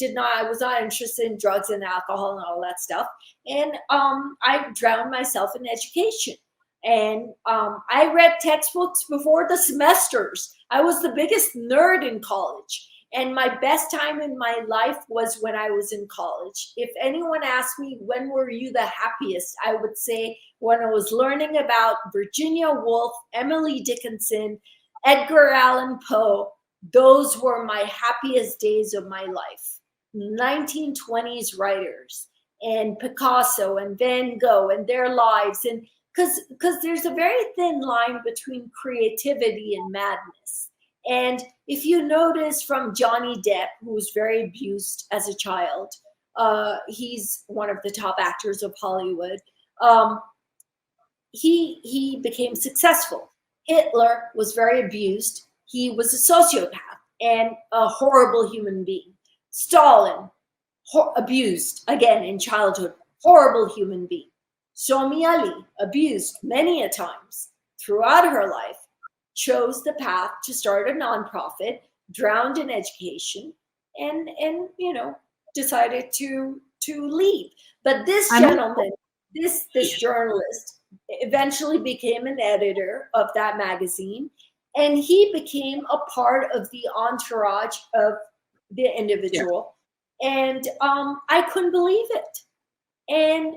was not interested in drugs and alcohol and all that stuff. And I drowned myself in education. And I read textbooks before the semesters. I was the biggest nerd in college. And my best time in my life was when I was in college. If anyone asked me, when were you the happiest? I would say when I was learning about Virginia Woolf, Emily Dickinson, Edgar Allan Poe. Those were my happiest days of my life. 1920s writers and Picasso and Van Gogh and their lives. And because there's a very thin line between creativity and madness. And if you notice from Johnny Depp, who was very abused as a child, he's one of the top actors of Hollywood. He became successful. Hitler was very abused. He was a sociopath and a horrible human being. Stalin, abused again in childhood, horrible human being. Somy Ali, abused many a times throughout her life, chose the path to start a nonprofit, drowned in education, and decided to leave. But this gentleman, this journalist, eventually became an editor of that magazine, and he became a part of the entourage of the individual. And I couldn't believe it. And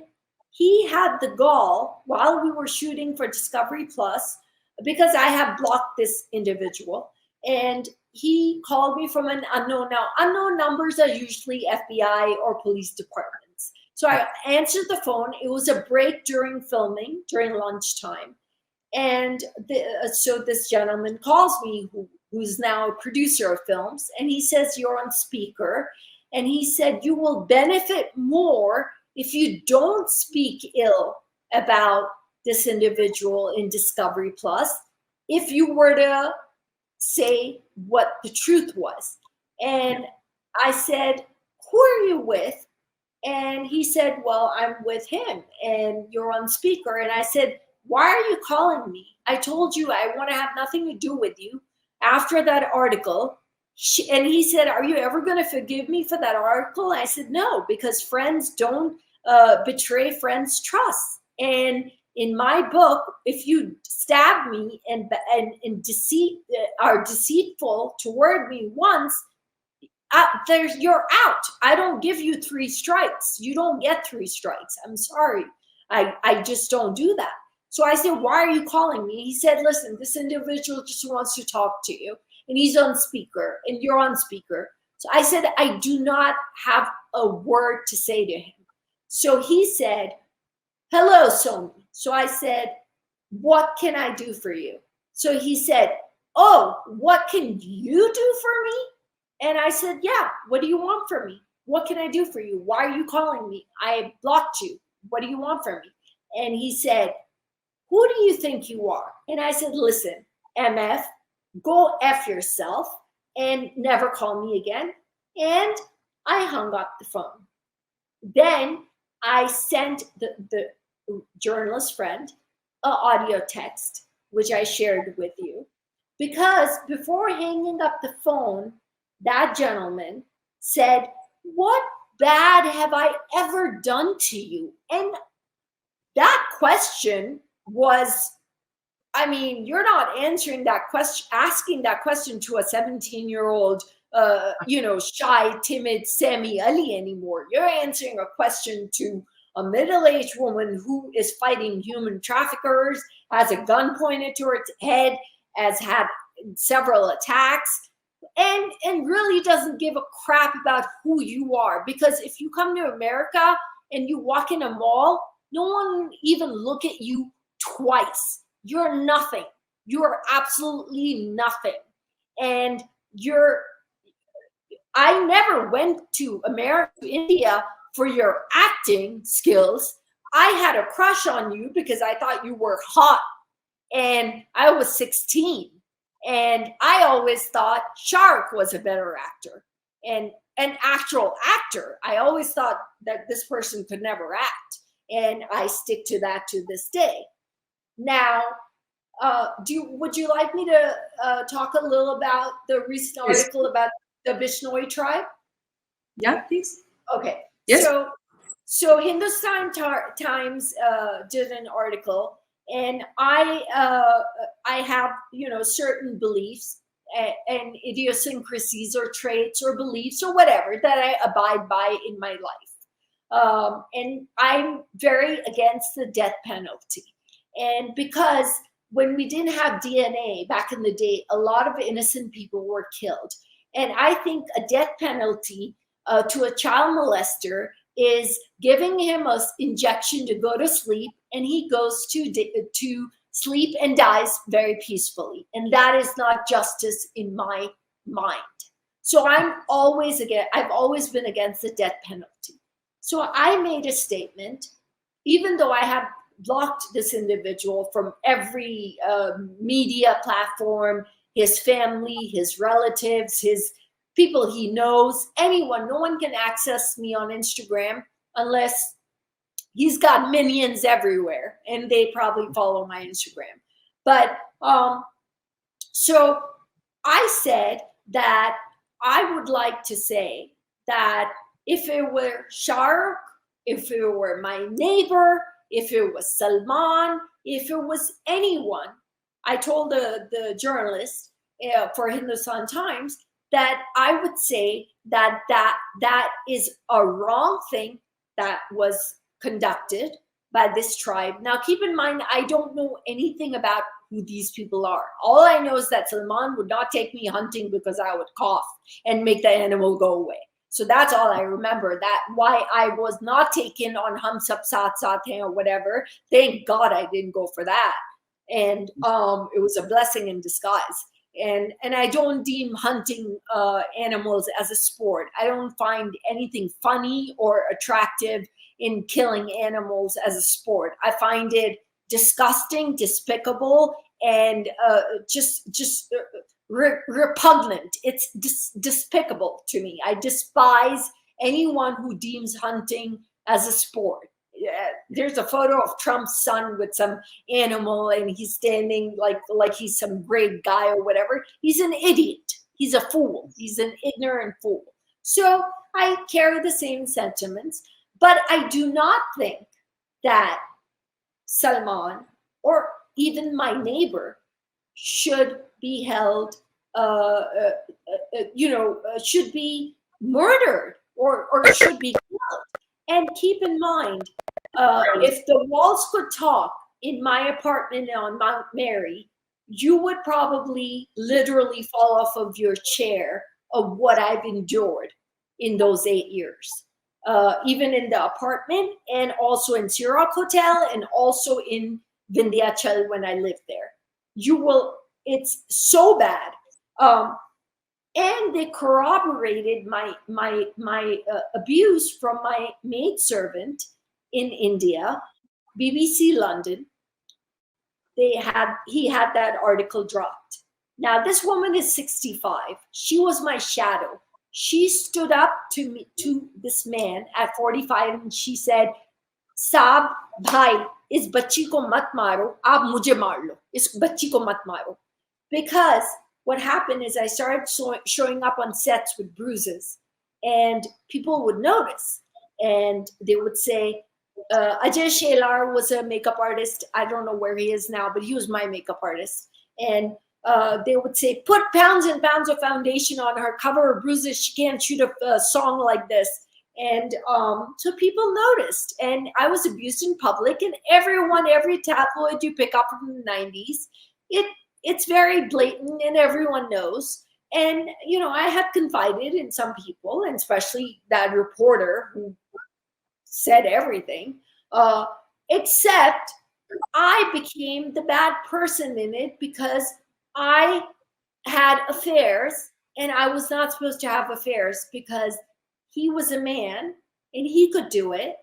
he had the gall while we were shooting for Discovery Plus, because I have blocked this individual, and he called me from an unknown. Now, unknown numbers are usually FBI or police departments. So I answered the phone. It was a break during filming, during lunchtime. And so this gentleman calls me, who's now a producer of films, and he says, you're on speaker. And he said, you will benefit more if you don't speak ill about this individual in Discovery Plus, if you were to say what the truth was. And I said, who are you with? And he said, well, I'm with him and you're on speaker. And I said, why are you calling me? I told you I want to have nothing to do with you after that article. And he said, are you ever going to forgive me for that article? I said, no, because friends don't betray friends' trust. And in my book, if you stab me and are deceitful toward me once, you're out. I don't give you 3 strikes. You don't get 3 strikes. I'm sorry. I just don't do that. So I said, why are you calling me? He said, listen, this individual just wants to talk to you. And he's on speaker and you're on speaker. So I said, I do not have a word to say to him. So he said, hello, Somy. So I said, what can I do for you? So he said, oh, what can you do for me? And I said, yeah, what do you want from me? What can I do for you? Why are you calling me? I blocked you. What do you want from me? And he said, who do you think you are? And I said, listen, MF, go F yourself and never call me again. And I hung up the phone. Then I sent the journalist friend an audio text, which I shared with you, because before hanging up the phone, that gentleman said, "What bad have I ever done to you?" And that question was, I mean, you're not answering that question, asking that question to a 17-year-old, shy, timid Sami Ali anymore. You're answering a question to a middle-aged woman who is fighting human traffickers, has a gun pointed to her head, has had several attacks, and really doesn't give a crap about who you are. Because if you come to America and you walk in a mall, no one will even look at you twice. You're nothing. You're absolutely nothing. And I never went to America, to India for your acting skills. I had a crush on you because I thought you were hot. And I was 16. And I always thought Shark was a better actor and an actual actor. I always thought that this person could never act. And I stick to that to this day. Now, would you like me to talk a little about the recent article about the Bishnoi Tribe? Yeah, please. Okay. Yes. So Hindustan Times did an article, and I have certain beliefs and idiosyncrasies or traits or beliefs or whatever that I abide by in my life, and I'm very against the death penalty. And because when we didn't have DNA back in the day, a lot of innocent people were killed. And I think a death penalty to a child molester is giving him an injection to go to sleep, and he goes to sleep and dies very peacefully. And that is not justice in my mind. So I've always been against the death penalty. So I made a statement, even though I have blocked this individual from every media platform, his family, his relatives, his people he knows, anyone. No one can access me on Instagram unless he's got minions everywhere, and they probably follow my Instagram. But so I said that I would like to say that if it were Shark, if it were my neighbor, if it was Salman, if it was anyone, I told the journalist for Hindustan Times that I would say that is a wrong thing that was conducted by this tribe. Now, keep in mind, I don't know anything about who these people are. All I know is that Salman would not take me hunting because I would cough and make the animal go away. So that's all I remember. That why I was not taken on Hum Sab Saath Saath Hain or whatever. Thank God I didn't go for that. And it was a blessing in disguise. And I don't deem hunting animals as a sport. I don't find anything funny or attractive in killing animals as a sport. I find it disgusting, despicable, and just repugnant. It's despicable to me. I despise anyone who deems hunting as a sport. There's a photo of Trump's son with some animal, and he's standing like he's some great guy or whatever. He's an idiot. He's a fool. He's an ignorant fool. So I carry the same sentiments, but I do not think that Salman or even my neighbor should be held, should be murdered or should be killed. And keep in mind, if the walls could talk in my apartment on Mount Mary, you would probably literally fall off of your chair of what I've endured in those 8 years. Even in the apartment, and also in Syrup Hotel, and also in Vindhyachal when I lived there. It's so bad. And they corroborated my abuse from my maidservant in India, BBC London. He had that article dropped. Now this woman is 65. She was my shadow. She stood up to this man at 45 and she said, साहब भाई इस बच्ची को मत मारो, आप मुझे मार लो, इस बच्ची को मत मारो. Because what happened is I started showing up on sets with bruises, and people would notice, and they would say, Ajay Shelar was a makeup artist. I don't know where he is now, but he was my makeup artist. And they would say, put pounds and pounds of foundation on her, cover her bruises. She can't shoot a song like this. And so people noticed, and I was abused in public, and every tabloid you pick up from the 90s, it's very blatant and everyone knows. And, I had confided in some people, and especially that reporter who said everything, except I became the bad person in it because I had affairs, and I was not supposed to have affairs because he was a man and he could do it.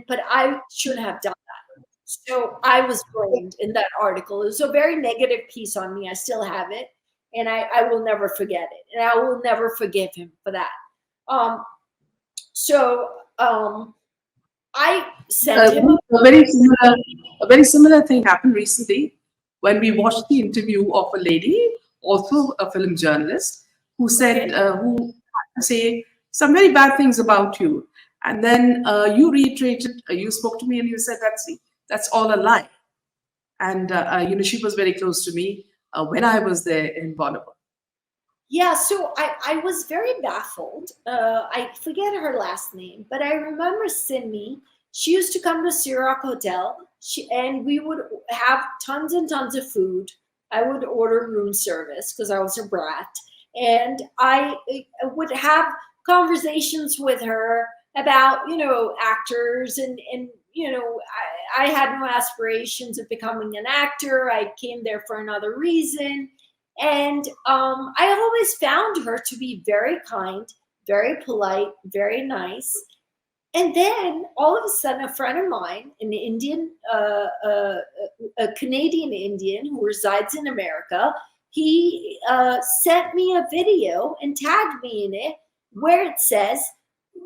But I shouldn't have done that. So I was blamed in that article. It was a very negative piece on me. I still have it, and I will never forget it. And I will never forgive him for that. I sent him a very similar thing happened recently when we watched the interview of a lady, also a film journalist, who said, who had to say some very bad things about you. And then you reiterated, you spoke to me and you said, that's all a lie. And, she was very close to me when I was there in Bollywood. Yeah, so I was very baffled. I forget her last name, but I remember Simi. She used to come to Syrup Hotel, and we would have tons and tons of food. I would order room service because I was a brat. And I would have conversations with her about, actors and I had no aspirations of becoming an actor. I came there for another reason. And I always found her to be very kind, very polite, very nice. And then all of a sudden, a friend of mine, an Indian, a Canadian Indian who resides in America, he sent me a video and tagged me in it where it says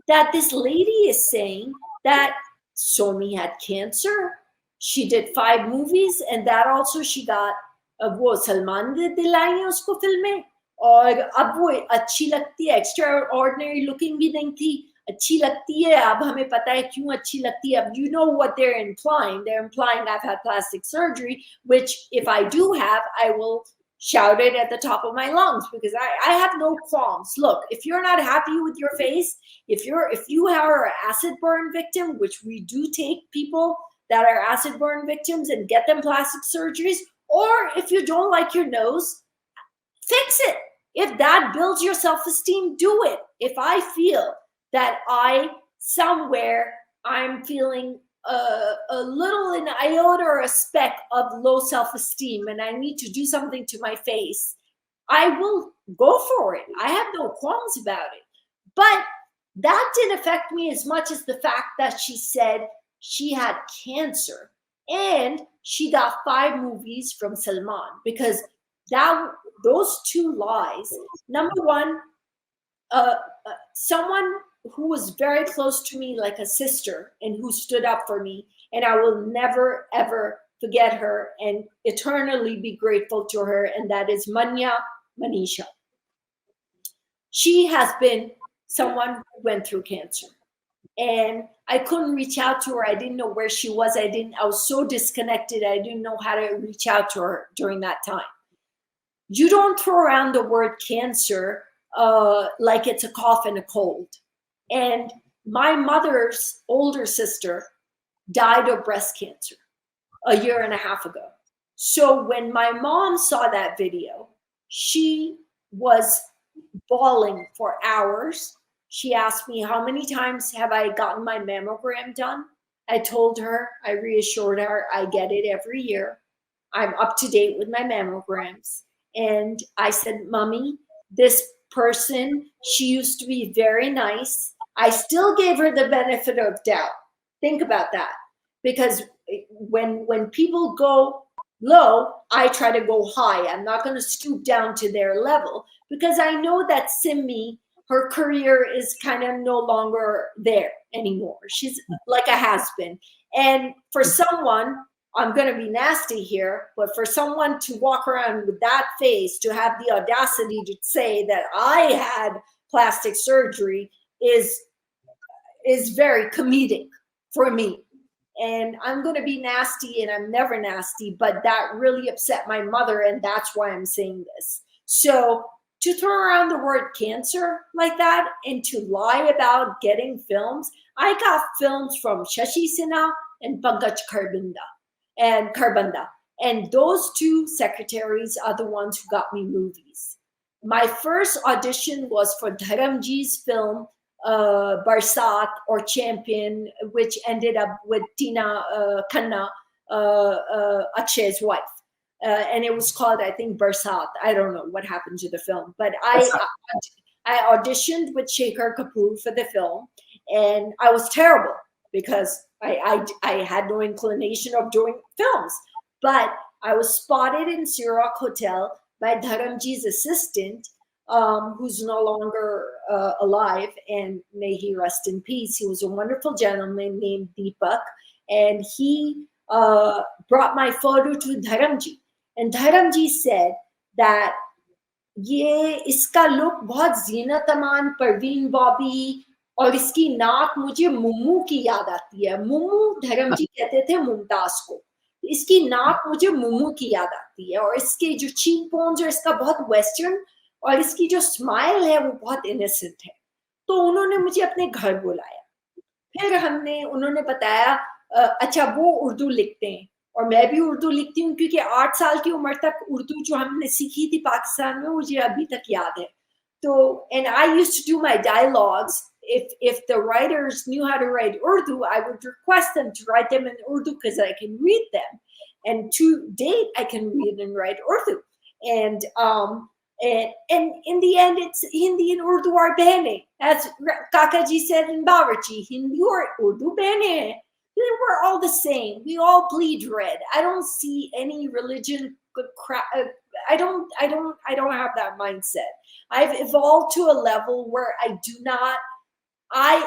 that this lady is saying that Somy had cancer. She did 5 movies, and that also she got वो सलमान ने दिलाई है उसको फिल्में, और अब वो अच्छी लगती है, एक्स्ट्रा ऑर्डिनरी लुकिंग भी नहीं थी, अच्छी लगती है, अब हमें पता है क्यों अच्छी लगती है. अब you know what they're implying I've had plastic surgery, which if I do have, I will shout it at the top of my lungs because I have no qualms. Look, if you're not happy with your face, if you are an acid burn victim, which we do take people that are acid burn victims and get them plastic surgeries, or if you don't like your nose, fix it. If that builds your self-esteem, do it. If I feel that somewhere I'm feeling a little an iota or a speck of low self-esteem and I need to do something to my face, I will go for it. I have no qualms about it. But that didn't affect me as much as the fact that she said she had cancer and she got 5 movies from Salman, because those 2 lies. Number one, someone who was very close to me, like a sister, and who stood up for me, and I will never ever forget her and eternally be grateful to her, and that is Manya Manisha. She has been someone who went through cancer, and I couldn't reach out to her. I didn't know where she was. I was so disconnected. I didn't know how to reach out to her during that time. You don't throw around the word cancer like it's a cough and a cold. And my mother's older sister died of breast cancer a 1.5 years ago. So when my mom saw that video, she was bawling for hours. She asked me, how many times have I gotten my mammogram done? I told her, I reassured her, I get it every year. I'm up to date with my mammograms. And I said, Mommy, this person, she used to be very nice. I still gave her the benefit of doubt. Think about that. Because when people go low, I try to go high. I'm not going to stoop down to their level because I know that Simi, her career is kind of no longer there. anymore. She's like a has-been. And for someone, I'm going to be nasty here, but for someone to walk around with that face, to have the audacity to say that I had plastic surgery is very comedic for me. And I'm going to be nasty, and I'm never nasty, but that really upset my mother, and that's why I'm saying this. So to throw around the word cancer like that and to lie about getting films, I got films from Shashi Sinha and Pankaj Kharbanda. And those two secretaries are the ones who got me movies. My first audition was for Dharamji's film, Barsat or Champion, which ended up with Tina Khanna, Akshay's wife. And it was called, I think, Barsat. I don't know what happened to the film, but I auditioned with Shekhar Kapoor for the film, and I was terrible because I had no inclination of doing films. But I was spotted in Sirak Hotel by Dharamji's assistant, who's no longer alive, and may he rest in peace. He was a wonderful gentleman named Deepak, and he brought my photo to Dharamji. And Dharamji said that ये इसका look बहुत जीनत अमान, परवीन बॉबी, और इसकी नाक मुझे मुम्मू की याद आती है. मुम्मू धर्मजी कहते थे मुमताज को. इसकी नाक मुझे मुम्मू की याद आती है, और इसके जो चीक बोन्स है इसका बहुत वेस्टर्न, और इसकी जो स्माइल है वो बहुत इनोसेंट है. तो उन्होंने मुझे अपने घर बुलाया. फिर उन्होंने बताया अच्छा वो उर्दू लिखते हैं, और मैं भी उर्दू लिखती हूँ, क्योंकि 8 साल की उम्र तक उर्दू जो हमने सीखी थी पाकिस्तान में मुझे अभी तक याद है. तो and I used to do my dialogues. If the writers knew how to write Urdu, I would request them to write them in Urdu because I can read them. And to date, I can read and write Urdu. And in the end, it's Hindi and Urdu are bene. As Kakaji said in Bawarchi, Hindi or Urdu bene. We're all the same. We all bleed red. I don't see any religion. I don't have that mindset. I've evolved to a level where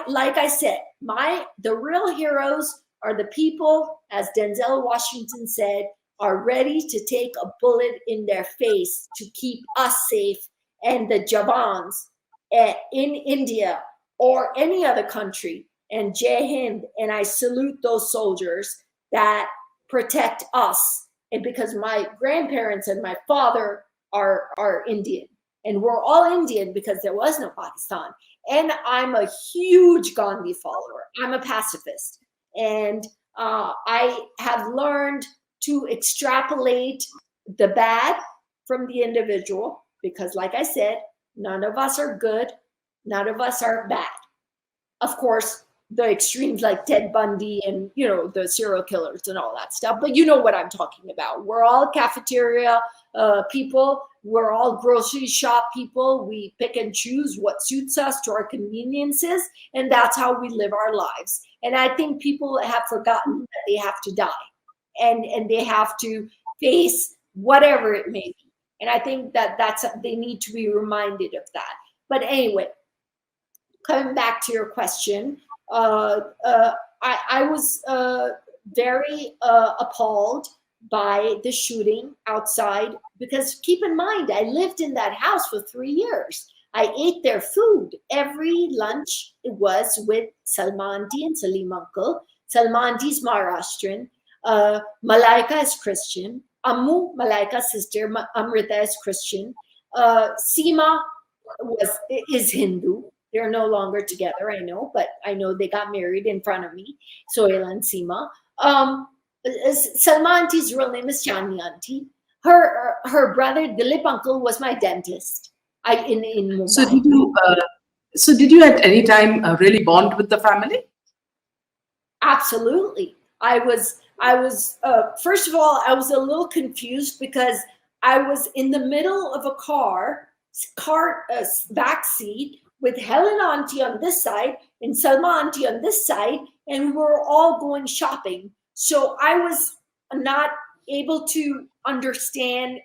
like I said, the real heroes are the people, as Denzel Washington said, are ready to take a bullet in their face to keep us safe, and the Jawans in India or any other country. And Jai Hind, and I salute those soldiers that protect us. And because my grandparents and my father are Indian, and we're all Indian because there was no Pakistan. And I'm a huge Gandhi follower. I'm a pacifist. And I have learned to extrapolate the bad from the individual, because like I said, none of us are good. None of us are bad. Of course, the extremes like Ted Bundy and, the serial killers and all that stuff. But you know what I'm talking about. We're all cafeteria people. We're all grocery shop people. We pick and choose what suits us to our conveniences. And that's how we live our lives. And I think people have forgotten that they have to die. And they have to face whatever it may be. And I think they need to be reminded of that. But anyway, coming back to your question, I was very appalled by the shooting outside, because keep in mind, I lived in that house for 3 years. I ate their food. Every lunch it was with Salman and Salim uncle. Salman is Maharashtrian. Malaika is Christian. Ammu, Malaika's sister, Amrita is Christian. Seema is Hindu. They're no longer together, I know, but I know they got married in front of me, Sohail and Seema. Salma Auntie's real name is Chani Auntie. Her brother, Dilip uncle, was my dentist in Mumbai. So did you at any time really bond with the family? Absolutely. I was first of all, I was a little confused because I was in the middle of a car back seat with Helen Auntie on this side and Salma Auntie on this side, and we were all going shopping. So I was not able to understand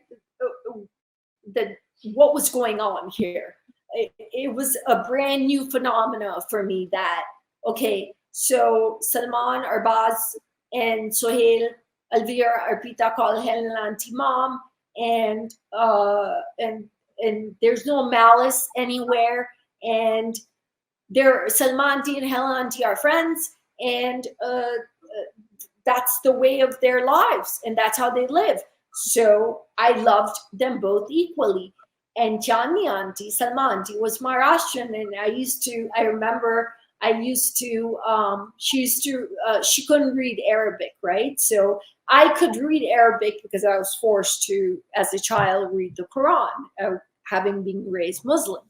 what was going on here. It was a brand new phenomena for me that Okay, so Salman, Arbaz, and Sohail, Alvira, Arpita call Helen auntie mom, and there's no malice anywhere, and Salman auntie and Helen auntie are friends, and that's the way of their lives, and that's how they live. So I loved them both equally. And Chandni auntie, Salma auntie, was Maharashtrian, and I remember she couldn't read Arabic, right? So I could read Arabic because I was forced to, as a child, read the Quran, having been raised Muslim.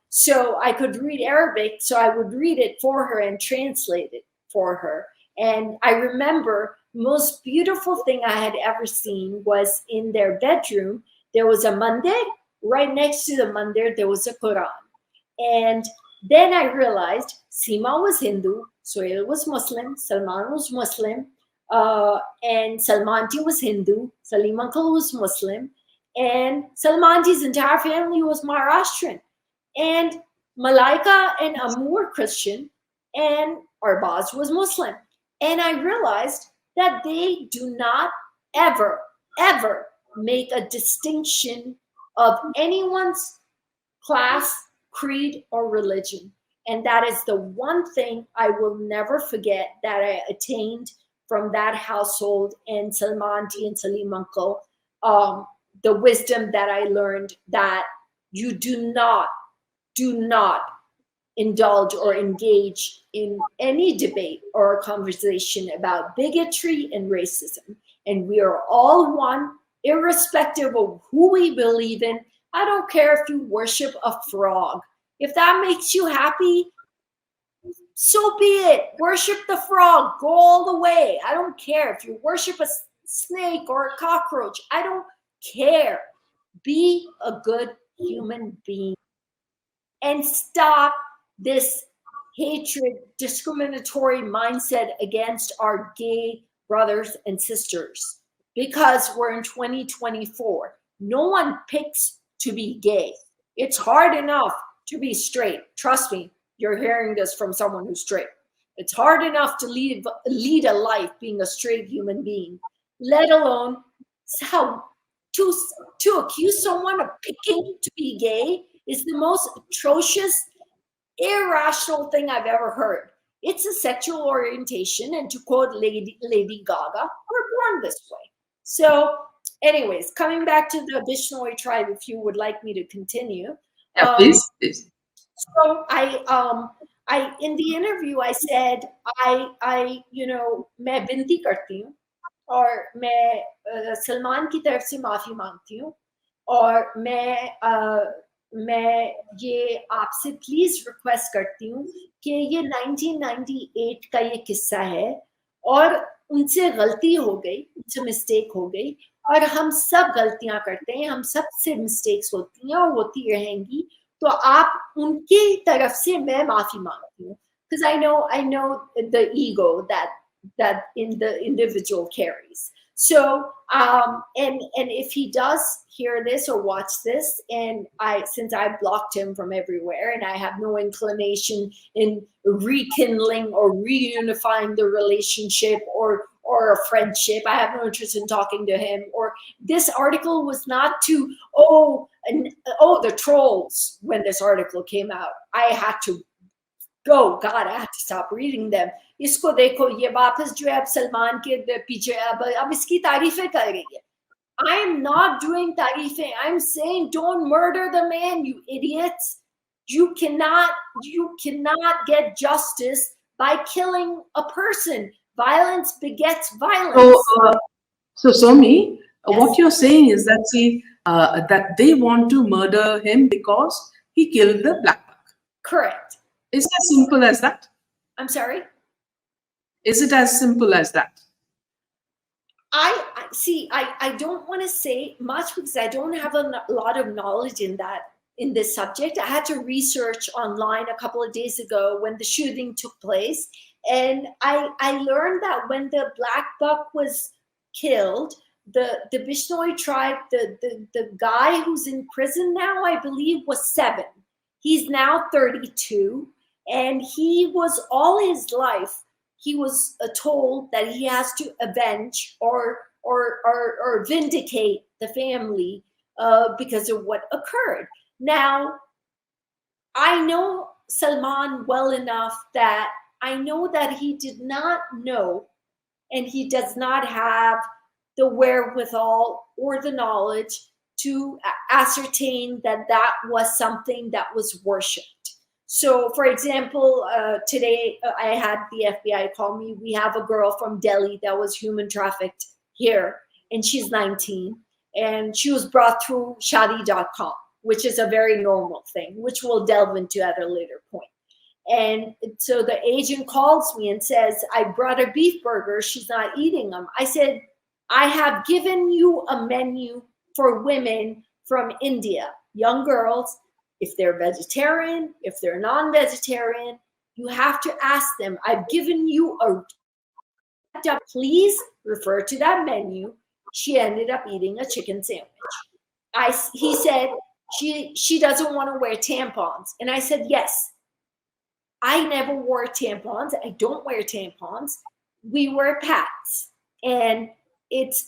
So I could read Arabic, so I would read it for her and translate it for her. And I remember most beautiful thing I had ever seen was in their bedroom. There was a mandir. Right next to the mandir, there was a Quran. And then I realized Seema was Hindu, Sohail was Muslim, Salman was Muslim, and Salmanti was Hindu, Salim uncle was Muslim, and Salmanti's entire family was Maharashtrian. And Malaika and Amu were Christian, and Arbaz was Muslim. And I realized that they do not ever, ever make a distinction of anyone's class, creed, or religion. And that is the one thing I will never forget that I attained from that household and Salmanti and Salim uncle. The wisdom that I learned, that you do not indulge or engage in any debate or conversation about bigotry and racism. And we are all one, irrespective of who we believe in. I don't care if you worship a frog. If that makes you happy, so be it. Worship the frog. Go all the way. I don't care if you worship a snake or a cockroach. I don't care. Be a good human being. And stop this hatred, discriminatory mindset against our gay brothers and sisters, because we're in 2024. No one picks to be gay. It's hard enough to be straight. Trust me, you're hearing this from someone who's straight. It's hard enough to lead a life being a straight human being, let alone how to accuse someone of picking to be gay is the most atrocious, irrational thing I've ever heard. It's a sexual orientation, and to quote Lady Gaga, we're born this way. So, anyways, coming back to the Bishnoi tribe, if you would like me to continue. Yeah, please. So I in the interview I said I मैं विनती करती हूँ और मैं सलमान की तरफ से माफी मांगती हूँ और मैं ये आपसे प्लीज रिक्वेस्ट करती हूँ कि ये 1998 का ये किस्सा है और उनसे गलती हो गई, उनसे मिस्टेक हो गई, और हम सब गलतियां करते हैं, हम सब से मिस्टेक्स होती हैं और होती रहेंगी. तो आप उनकी तरफ से मैं माफी मांगती हूँ, because I know the ego that in the individual carries. So and if he does hear this or watch this, and since I blocked him from everywhere and I have no inclination in rekindling or reunifying the relationship or a friendship, I have no interest in talking to him. Or this article was not to the trolls. When this article came out, I had to go. God, I had to stop reading them. इसको देखो, ये वापस जो है अब सलमान के पीछे अब इसकी तारीफें कर रही है. I am not doing तारीफें. I'm saying don't murder the man, you idiots. You cannot get justice by killing a person. Violence begets violence. So Somy, Yes. what you're saying is that that they want to murder him because he killed the black buck. Correct. Is it as simple as that? I'm sorry? Is it as simple as that? I don't want to say much because I don't have a lot of knowledge in this subject. I had to research online a couple of days ago when the shooting took place. And I learned that when the black buck was killed, the Bishnoi tribe, the guy who's in prison now, I believe, was 7. He's now 32. And he was all his life, he was told that he has to avenge or vindicate the family because of what occurred. Now, I know Salman well enough that I know that he did not know, and he does not have the wherewithal or the knowledge to ascertain that that was something that was worshipped. So, for example, today I had the FBI call me. We have a girl from Delhi that was human trafficked here, and she's 19, and she was brought through shadi.com, which is a very normal thing, which we'll delve into at a later point. And so the agent calls me and says, I brought her beef burger. She's not eating them. I said, I have given you a menu for women from India, young girls. If they're vegetarian, if they're non-vegetarian, you have to ask them. I've given you a, please refer to that menu. She ended up eating a chicken sandwich. He said, she doesn't want to wear tampons. And I said, yes. I never wore tampons. I don't wear tampons. We wear pads. And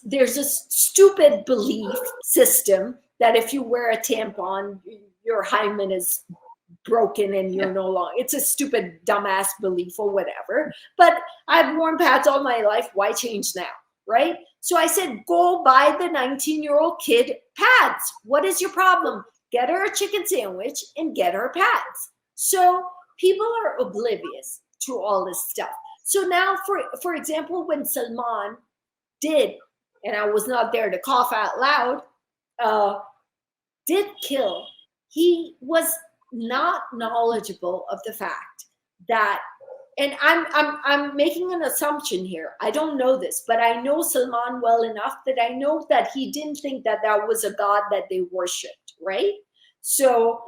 there's a stupid belief system that if you wear a tampon, your hymen is broken and you're no longer, it's a stupid dumbass belief or whatever. But I've worn pads all my life. Why change now? Right? So I said, go buy the 19-year-old kid pads. What is your problem? Get her a chicken sandwich and get her pads. So people are oblivious to all this stuff. So now, for example, when Salman did, and I was not there to cough out loud, did kill, he was not knowledgeable of the fact that, and I'm making an assumption here. I don't know this, but I know Salman well enough that I know that he didn't think that that was a god that they worshipped, right? So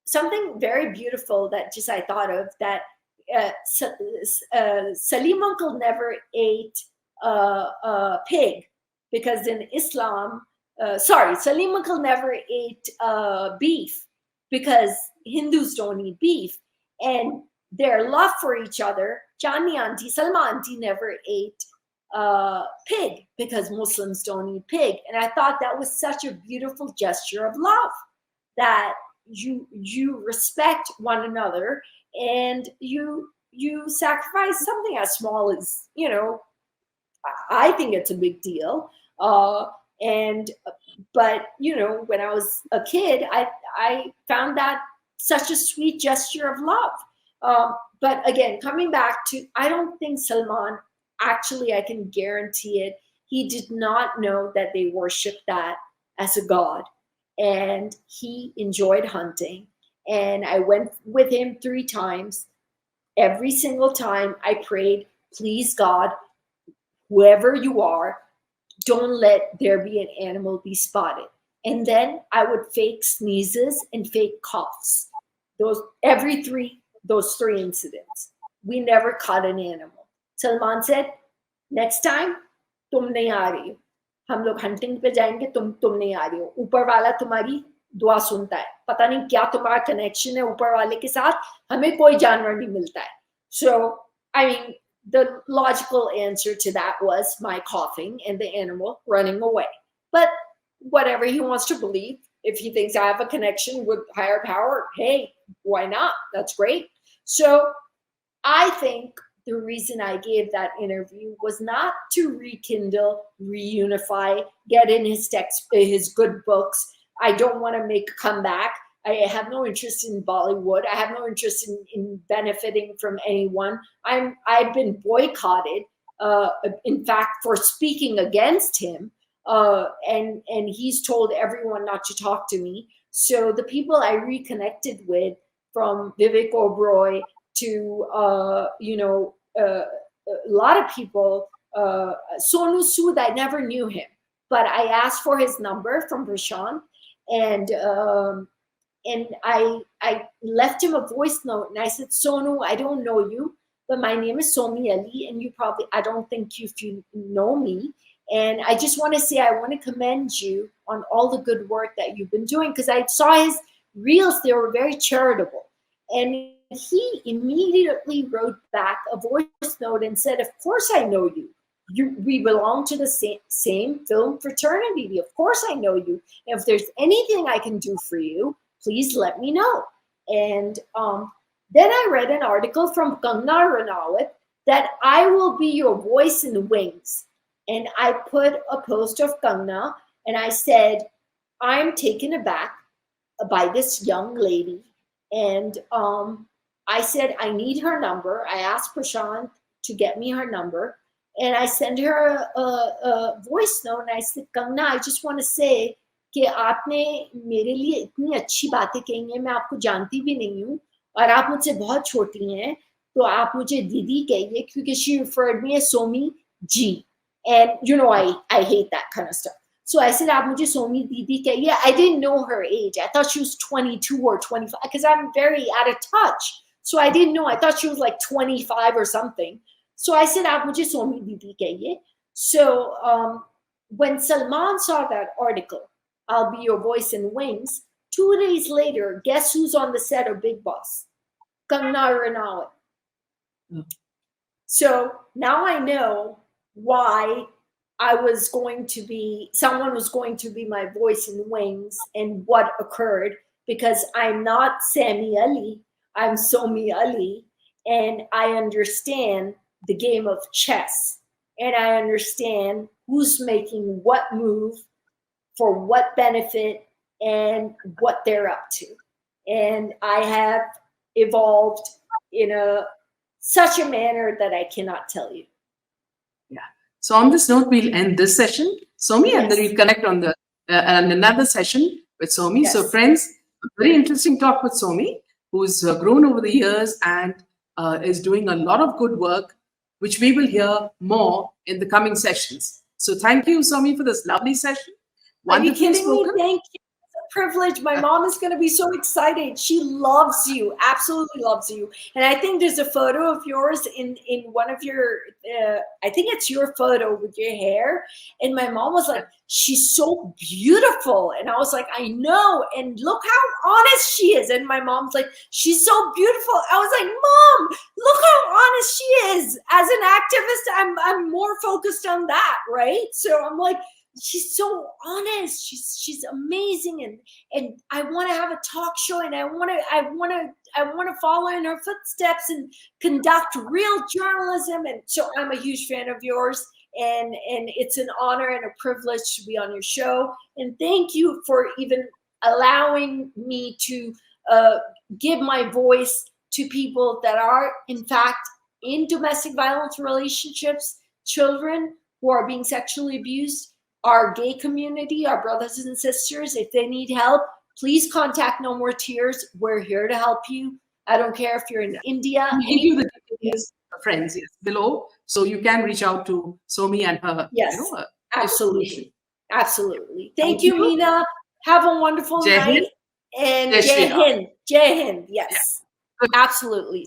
something very beautiful that just I thought of, that Salim uncle never ate pig, because in Islam, Salim uncle never ate beef because Hindus don't eat beef. And their love for each other, Chani auntie, Salma auntie never ate pig because Muslims don't eat pig. And I thought that was such a beautiful gesture of love, that you respect one another and you sacrifice something as small as, I think it's a big deal. But when I was a kid, I found that such a sweet gesture of love. But again, coming back to, I don't think Salman, actually, I can guarantee it, he did not know that they worshiped that as a god. And he enjoyed hunting. And I went with him 3 times. Every single time I prayed, please God, whoever you are, don't let there be an animal be spotted. And then I would fake sneezes and fake coughs. Those 3 incidents. We never caught an animal. Salman said, next time, tum nahi aa rahi ho. हम लोग hunting पे जाएंगे, तुम नहीं आ रही हो. ऊपर वाला तुम्हारी दुआ सुनता है. पता नहीं क्या तुम्हारा कनेक्शन है ऊपर वाले के साथ. हमें कोई जानवर नहीं मिलता है. So, I mean, the logical answer to that was my coughing and the animal running away. But whatever he wants to believe, if he thinks I have a connection with higher power, hey, why not? That's great. So I think the reason I gave that interview was not to rekindle, reunify, get in his text, his good books. I don't want to make a comeback. I have no interest in Bollywood. I have no interest in benefiting from anyone. I've been boycotted, in fact, for speaking against him. And he's told everyone not to talk to me. So the people I reconnected with, from Vivek Oberoi to, a lot of people, Sonu Sood, I never knew him, but I asked for his number from Prashant, and I left him a voice note, and I said, Sonu, I don't know you, but my name is Somy Ali, and I don't think you know me. And I just want to say, I want to commend you on all the good work that you've been doing, because I saw his reels, they were very charitable. And he immediately wrote back a voice note and said, of course I know you. We belong to the same film fraternity. Of course I know you. If there's anything I can do for you, please let me know. And then I read an article from Kangna Ranaut that I will be your voice in the wings. And I put a post of Kangna and I said, I'm taken aback by this young lady. And I said, I need her number. I asked Prashant to get me her number. And I sent her a voice note. And I said, Kangna, I just want to say कि आपने मेरे लिए इतनी अच्छी बातें कही हैं, मैं आपको जानती भी नहीं हूँ और आप मुझसे बहुत छोटी हैं, तो आप मुझे दीदी कहिए, क्योंकि she referred me as Somy G. And you know, I hate that kind of stuff. So I said, आप मुझे Somy दीदी कहिए. I didn't know her age. I thought she was 22 or 25 because I'm very out of touch. So I didn't know. I thought she was like 25 or something. So I said, आप मुझे Somy दीदी कहिए. So when Salman saw that article, I'll be your voice in wings, 2 days later, guess who's on the set of Big Boss? Kangna Ranaut. So now I know why someone was going to be my voice in wings and what occurred, because I'm not Sami Ali, I'm Somy Ali, and I understand the game of chess, and I understand who's making what move for what benefit and what they're up to. And I have evolved in such a manner that I cannot tell you. Yeah. So on this note, we'll end this session, Somy, and then we'll connect on the another session with Somy. Yes. So friends, a very interesting talk with Somy, who's grown over the years and is doing a lot of good work, which we will hear more in the coming sessions. So thank you, Somy, for this lovely session. Are you kidding me? Thank you. It's a privilege. My mom is going to be so excited. She loves you, absolutely loves you. And I think there's a photo of yours in one of your, I think it's your photo with your hair. And my mom was like, she's so beautiful. And I was like, I know. And look how honest she is. And my mom's like, she's so beautiful. I was like, Mom, look how honest she is. As an activist, I'm more focused on that, right? So I'm like, she's so honest. She's amazing, and I want to have a talk show, and I want to follow in her footsteps and conduct real journalism. And so I'm a huge fan of yours, and it's an honor and a privilege to be on your show. And thank you for even allowing me to give my voice to people that are in fact in domestic violence relationships, children who are being sexually abused. Our gay community, our brothers and sisters, if they need help, please contact No More Tears. We're here to help you. I don't care if you're in India. I'll give you the details, friends, below, so you can reach out to Somy and her. Yes, absolutely. Absolutely. Thank you, Meena. Have a wonderful night. And Jai Hind. Jai Hind. Yes, absolutely.